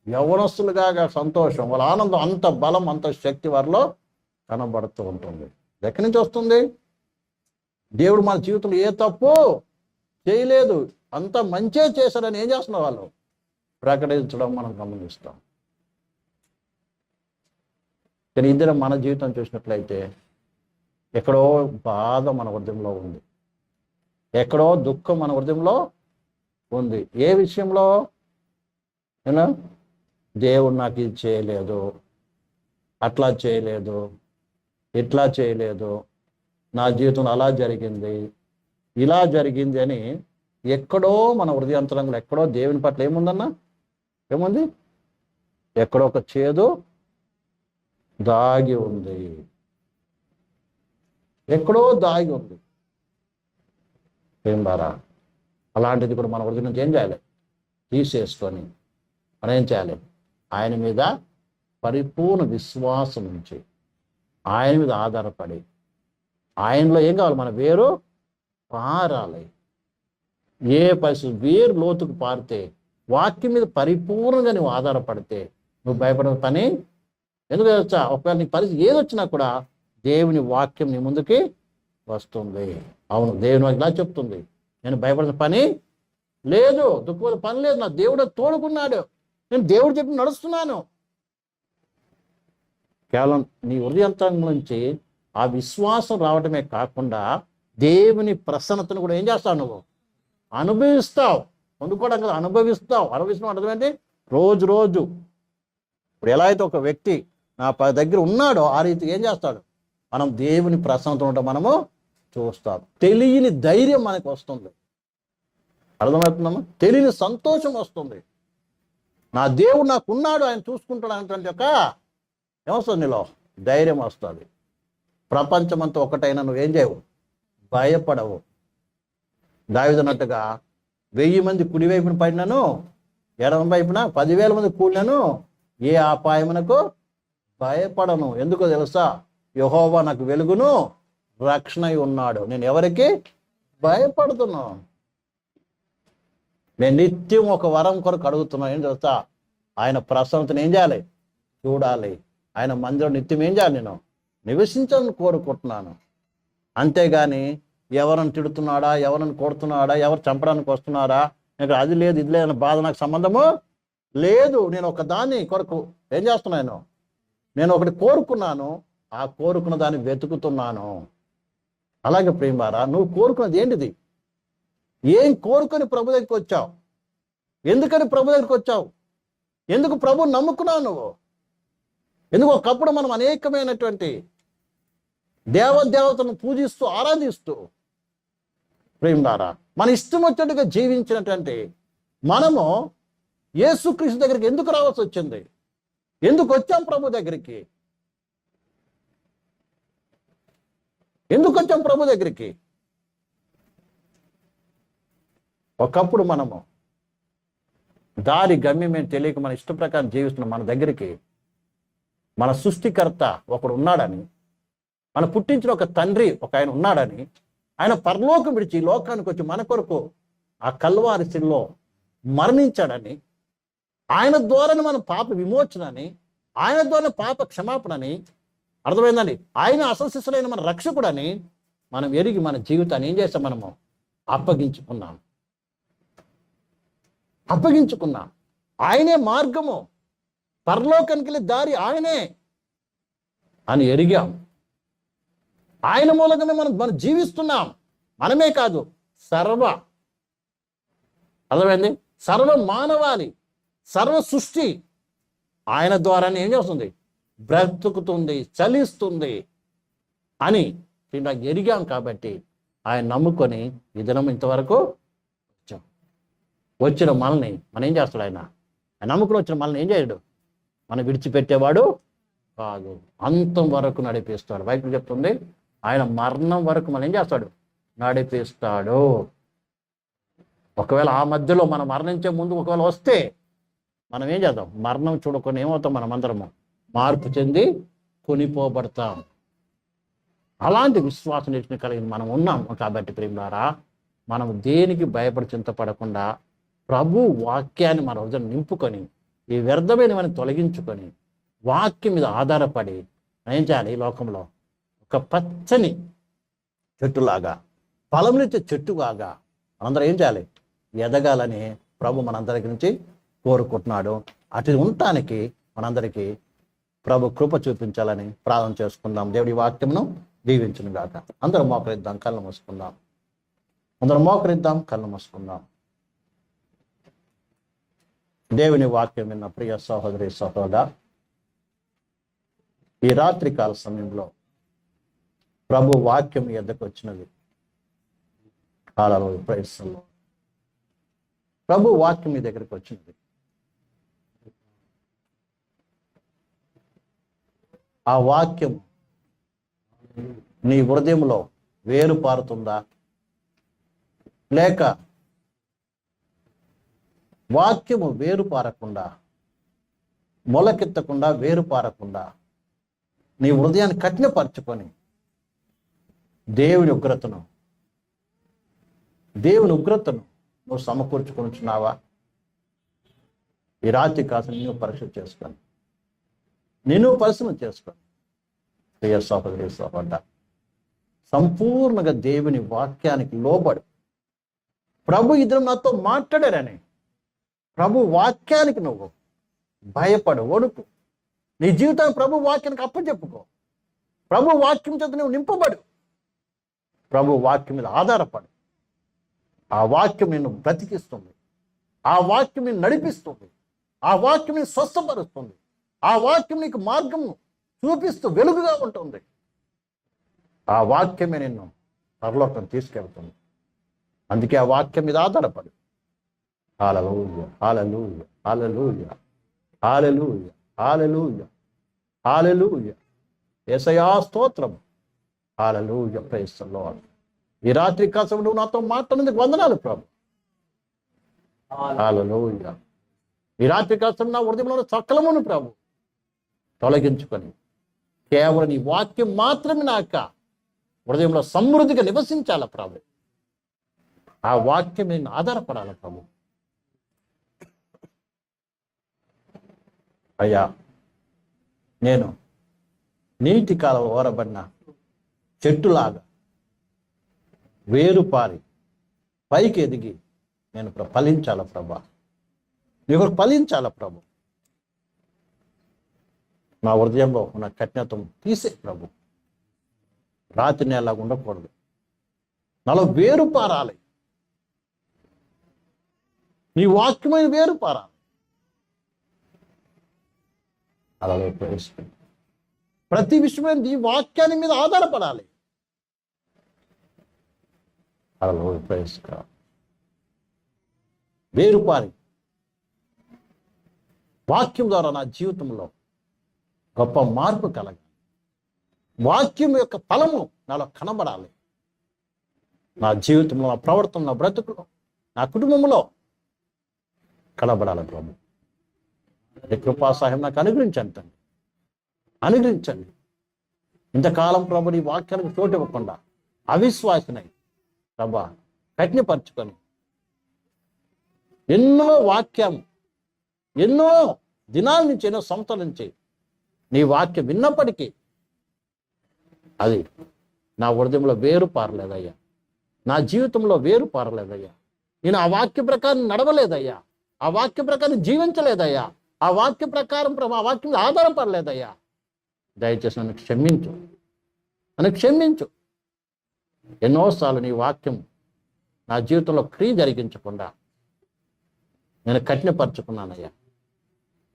యవనస్తులుగా సంతోషం, వాళ్ళ ఆనందం, అంత బలం, అంత శక్తి వారిలో కనబడుతూ ఉంటుంది. ఎక్కడి నుంచి వస్తుంది? దేవుడు మన జీవితంలో ఏ తప్పు చేయలేదు. అంత మంచే చేశారని ఏం చేస్తున్నారు వాళ్ళు ప్రకటించడం మనం గమనిస్తాం. కానీ ఇద్దరు మన జీవితం చూసినట్లయితే ఎక్కడో బాధ మన హృదయంలో ఉంది, ఎక్కడో దుఃఖం మన హృదయంలో ఉంది. ఏ విషయంలో? ఏనా, దేవుడు నాకు ఇది చేయలేదు, అట్లా చేయలేదు, ఇట్లా చేయలేదు, నా జీవితంలో అలా జరిగింది, ఇలా జరిగింది అని ఎక్కడో మన హృదయాంతరంలో ఎక్కడో దేవుని పట్ల ఏముందన్నా? ఏముంది? ఎక్కడో ఒక చేదు దాగి ఉంది, ఎక్కడో దాగి ఉంది. ఏం బారా? అలాంటిది కూడా మన హృదయం నుంచి ఏం చేయాలి? తీసేసుకొని మనం ఏం చేయాలి? ఆయన మీద పరిపూర్ణ విశ్వాసం ఉంచి, ఆయన మీద ఆధారపడి, ఆయనలో ఏం కావాలి? మన వేరు పారాలి. ఏ పరిస్థితి వేరు లోతుకు పారితే, వాక్యం మీద పరిపూర్ణంగా నువ్వు ఆధారపడితే నువ్వు భయపడే పని ఎందుకు వచ్చా? ఒకవేళ నీ పరిస్థితి ఏదొచ్చినా కూడా దేవుని వాక్యం నీ ముందుకి వస్తుంది. అవును, దేవుని వాక్యం ఇలా చెప్తుంది, నేను భయపడిన పని లేదు, దుఃఖపడే పని లేదు, నా దేవుడు తోడుకున్నాడు, నేను దేవుడు చెప్పి నడుస్తున్నాను. కేవలం నీ హృదయాంతరం నుంచి ఆ విశ్వాసం రావడమే కాకుండా దేవుని ప్రసన్నతను కూడా ఏం చేస్తావు? నువ్వు అనుభవిస్తావు. పొందుకోవడం కదా, అనుభవిస్తావు. అనుభవిస్తాం అర్థం ఏంటి? రోజు రోజు ఇప్పుడు ఎలా అయితే ఒక వ్యక్తి నా దగ్గర ఉన్నాడో ఆ రీతికి ఏం చేస్తాడు? మనం దేవుని ప్రసన్నత ఉండటం మనము చూస్తాం. తెలియని ధైర్యం మనకు వస్తుంది. అర్థమవుతుందమ్మా? తెలియని సంతోషం వస్తుంది. నా దేవుడు నాకు ఉన్నాడు, ఆయన చూసుకుంటాడు అనేటువంటి ఒక ఏమొస్తుంది? నీలో ధైర్యం వస్తుంది. ప్రపంచమంతా ఒకటైనా నువ్వేం చేయవు? భయపడవు. దావీదన్నట్టుగా 1000 మంది కుడివైపున పడినాను, ఎడమ వైపున 10,000 మంది కూడినాను, ఏ అపాయమునకు భయపడను. ఎందుకో తెలుసా? యెహోవా నాకు వెలుగును రక్షణ ఉన్నాడు, నేను ఎవరికి భయపడుతున్నాను. నేను నిత్యం ఒక వరం కొరకు అడుగుతున్నాను. ఏం తెలుసా? ఆయన ప్రసన్నతను ఏం చేయాలి? చూడాలి. ఆయన మందిరం నిత్యం ఏం చేయాలి? నేను నివసించాలని కోరుకుంటున్నాను. అంతేగాని ఎవరిని తిడుతున్నాడా, ఎవరిని కొడుతున్నాడా, ఎవరు చంపడానికి వస్తున్నారా, నాకు అది లేదు ఇది లేదన్న బాధ నాకు సంబంధము లేదు. నేను ఒక దాన్ని కొరకు ఏం చేస్తున్నాను? నేను ఒకటి కోరుకున్నాను, ఆ కోరుకున్న దాన్ని వెతుకుతున్నాను. అలాగే ప్రేమారా, నువ్వు కోరుకున్నది ఏంటిది? ఏం కోరుకొని ప్రభు దగ్గరికి వచ్చావు? ఎందుకని ప్రభు దగ్గరికి వచ్చావు? ఎందుకు ప్రభుని నమ్ముకున్నావు నువ్వు? ఎందుకు ఒకప్పుడు మనం అనేకమైనటువంటి దేవతను పూజిస్తూ ఆరాధిస్తూ ప్రేమారా మన ఇష్టం వచ్చేట్టుగా జీవించినటువంటి మనము యేసుక్రీస్తు దగ్గరికి ఎందుకు రావాల్సి వచ్చింది? ఎందుకు వచ్చాం ప్రభు దగ్గరికి? ఎందుకు వచ్చాం ప్రభు దగ్గరికి? ఒకప్పుడు మనము దారి గమ్యమేం తెలియక మన ఇష్ట ప్రకారం జీవిస్తున్నాం. మన దగ్గరికి మన సృష్టికర్త ఒకడు ఉన్నాడని, మన పుట్టించిన ఒక తండ్రి ఒక ఆయన ఉన్నాడని, ఆయన పరలోకం విడిచి లోకానికి వచ్చి మన కొరకు ఆ కల్వారి శిలువలో మరణించాడని, ఆయన ద్వారానే మన పాప విమోచనని, ఆయన ద్వారా పాప క్షమాపణని, అర్థమైందండి, ఆయన అసలు శిష్యులైన మన రక్షకుడని మనం ఎరిగి మన జీవితాన్ని ఏం చేస్తాం? మనము అప్పగించుకున్నాం. ఆయనే మార్గము, పరలోకానికి వెళ్ళే దారి ఆయనే అని ఎరిగాం. ఆయన మూలంగానే మనం జీవిస్తున్నాం. మనమే కాదు, అర్థమైంది, సర్వ మానవాళి, సర్వ సృష్టి ఆయన ద్వారానే ఏం చేస్తుంది? బ్రతుకుతుంది, చలిస్తుంది అని ఎరిగాం. కాబట్టి ఆయన నమ్ముకొని ఈ దినం ఇంతవరకు వచ్చాం. వచ్చిన మనల్ని మనం ఏం చేస్తాడు? ఆయన నమ్ముకుని వచ్చిన మనల్ని ఏం చేయడు? మనం విడిచిపెట్టేవాడు కాదు, అంతం వరకు నడిపిస్తాడు. బైబిల్ చెప్తుంది ఆయన మరణం వరకు మనం ఏం చేస్తాడు? నడిపిస్తాడు. ఒకవేళ ఆ మధ్యలో మనం మరణించే ముందు ఒకవేళ వస్తే మనం ఏం చేద్దాం? మరణం చూడకుండా ఏమవుతాం? మనం అందరము మార్పు చెంది కొనిపోబడతాం. అలాంటి విశ్వాసం కలిగి మనం ఉన్నాం. కాబట్టి ప్రియులారా, మనం దేనికి భయపడి చింతపడకుండా ప్రభు వాక్యాన్ని మన హృదయం నింపుకొని ఈ వ్యర్థమైనవన్నీ తొలగించుకొని వాక్యం మీద ఆధారపడి ఏం చేయాలి? ఈ లోకంలో ఒక పచ్చని చెట్టులాగా, ఫలమునిచ్చే చెట్టులాగా మనందరం ఏం చేయాలి? ఎదగాలని ప్రభు మనందరి నుంచి కోరుకుంటున్నాడు. అటు ఉండటానికి మనందరికీ ప్రభు కృప చూపించాలని ప్రార్థన చేసుకుందాం. దేవుడి వాక్యమును దీవించును గాక. అందరం మోకరిద్దాం, కళ్ళు మూసుకుందాం. అందరం మోకరిద్దాం, కళ్ళు మూసుకుందాం. దేవుని వాక్యం విన్న ప్రియ సహోదరి సహోదరా, ఈ రాత్రికాల సమయంలో ప్రభు వాక్యం ఎద్దకు వచ్చినది. హల్లెలూయా, ప్రైజ్ ది లార్డ్. ప్రభు వాక్యం మీ దగ్గరికి వచ్చినది. ఆ వాక్యం నీ హృదయంలో వేరు పారుతుందా, లేక వాక్యము వేరు పారకుండా, మొలకెత్తకుండా, వేరు పారకుండా నీ హృదయాన్ని కఠినపరచుకొని దేవుని ఉగ్రతను నువ్వు సమకూర్చుకొనిచున్నావా? ఈ రాత్రి కాస్త నిన్ను పరీక్ష చేసుకొని, నిన్ను పరిశీలన చేసుకొని ప్రియ సహోదరి సహోదరుడా, సంపూర్ణంగా దేవుని వాక్యానికి లోబడు. ప్రభు ఇద్దరు నాతో మాట్లాడారని ప్రభు వాక్యానికి నువ్వు భయపడు, వణుకు. నీ జీవితాన్ని ప్రభు వాక్యానికి అప్పచెప్పుకో. ప్రభు వాక్యం చేత నువ్వు నింపబడు. ప్రభు వాక్యం మీద ఆధారపడు. ఆ వాక్యం నిన్ను బ్రతికిస్తుంది. ఆ వాక్యం నిన్ను నడిపిస్తుంది. ఆ వాక్యం నిన్ను స్వస్థపరుస్తుంది. ఆ వాక్యం నీకు మార్గం చూపిస్తూ వెలుగుగా ఉంటుంది. ఆ వాక్యమే నిన్ను పరలోకం తీసుకెళ్తుంది. అందుకే ఆ వాక్యం మీద ఆధారపడు. హల్లెలూయా, హల్లెలూయా, హల్లెలూయా, హల్లెలూయా, హల్లెలూయా, హల్లెలూయా. యేసయ్యా స్తోత్రం. హల్లెలూయా, ప్రైజ్ ది లార్డ్. ఈ రాత్రి కాసం నువ్వు నాతో మాట్లాడినందుకు వందనాలు ప్రభు. హల్లెలూయా. ఈ రాత్రి కాసం నా హృదయంలో సకలమును ప్రభు తొలగించుకొని కేవలం నీ వాక్యం మాత్రమే నాక హృదయంలో సమృద్ధిగా నివసించాల ప్రభు. ఆ వాక్యం నేను ఆధారపడాలి ప్రభు. అయ్యా, నేను నీటి కాలం ఓరబడిన చెట్టులాగా వేరుపారి పైకి ఎదిగి నేను ఫలించాల ప్రభా. నీకు ఫలించాల ప్రభు. నా హృదయంలో ఉన్న కఠినత్వం తీసే ప్రభు. రాత్రి నేలాగా ఉండకూడదు. నాలో వేరు పారాలి. నీ వాక్యమైన వేరు పారాలి. అలాగే ప్రతి విషయమైన నీ వాక్యాన్ని మీద ఆధారపడాలి. అలాగే వేరుపారి వాక్యం ద్వారా నా జీవితంలో గొప్ప మార్పు కలగాలి. వాక్యం యొక్క ఫలము నాలో కనబడాలి. నా జీవితంలో, నా ప్రవర్తన, నా బ్రతుకులో, నా కుటుంబంలో కనబడాలి ప్రభు. కృపా సహాయం నాకు అనుగ్రహించండి తండ్రి, అనుగ్రహించండి. ఇంతకాలం ప్రభు నీ వాక్యానికి చోటు ఇవ్వకుండా అవిశ్వాసనై ప్రభా కఠినపరుచుకొని ఎన్నో దినాల నుంచి, ఎన్నో సంవత్సరాల నుంచి నీ వాక్యం విన్నప్పటికీ అది నా హృదయంలో వేరు పారలేదయ్యా. నా జీవితంలో వేరు పారలేదయ్యా. నేను ఆ వాక్య ప్రకారం నడవలేదయ్యా. ఆ వాక్య ప్రకారం జీవించలేదయ్యా. ఆ వాక్య ప్రకారం ఆ వాక్యం ఆధారపడలేదయ్యా. దయచేసి నన్ను క్షమించు, నన్ను క్షమించు. ఎన్నోసార్లు నీ వాక్యం నా జీవితంలో క్రియ జరిగించకుండా నేను కఠినపరుచుకున్నానయ్యా.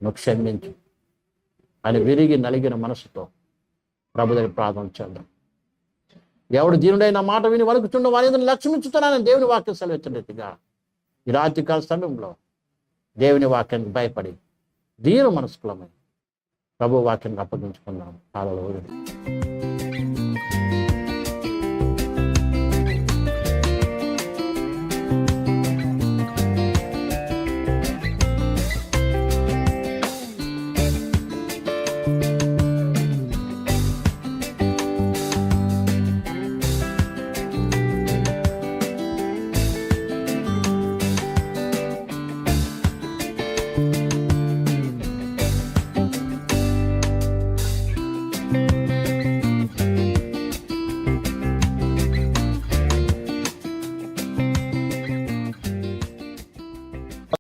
నువ్వు క్షమించు అని విరిగి నలిగిన మనసుతో ప్రభు దగ్గర ప్రార్థన చేద్దాం. ఎవడు దీనుడైన మాట విని వణుకుచుండ వారి లక్ష్మించుతున్నానని దేవుని వాక్యం సెలవిచ్చిన రీతిగా ఈ రాత్రికాల సమయంలో దేవుని వాక్యానికి భయపడి దీన మనస్కులమై ప్రభు వాక్యానికి అప్పగించుకున్నాం. హల్లెలూయా.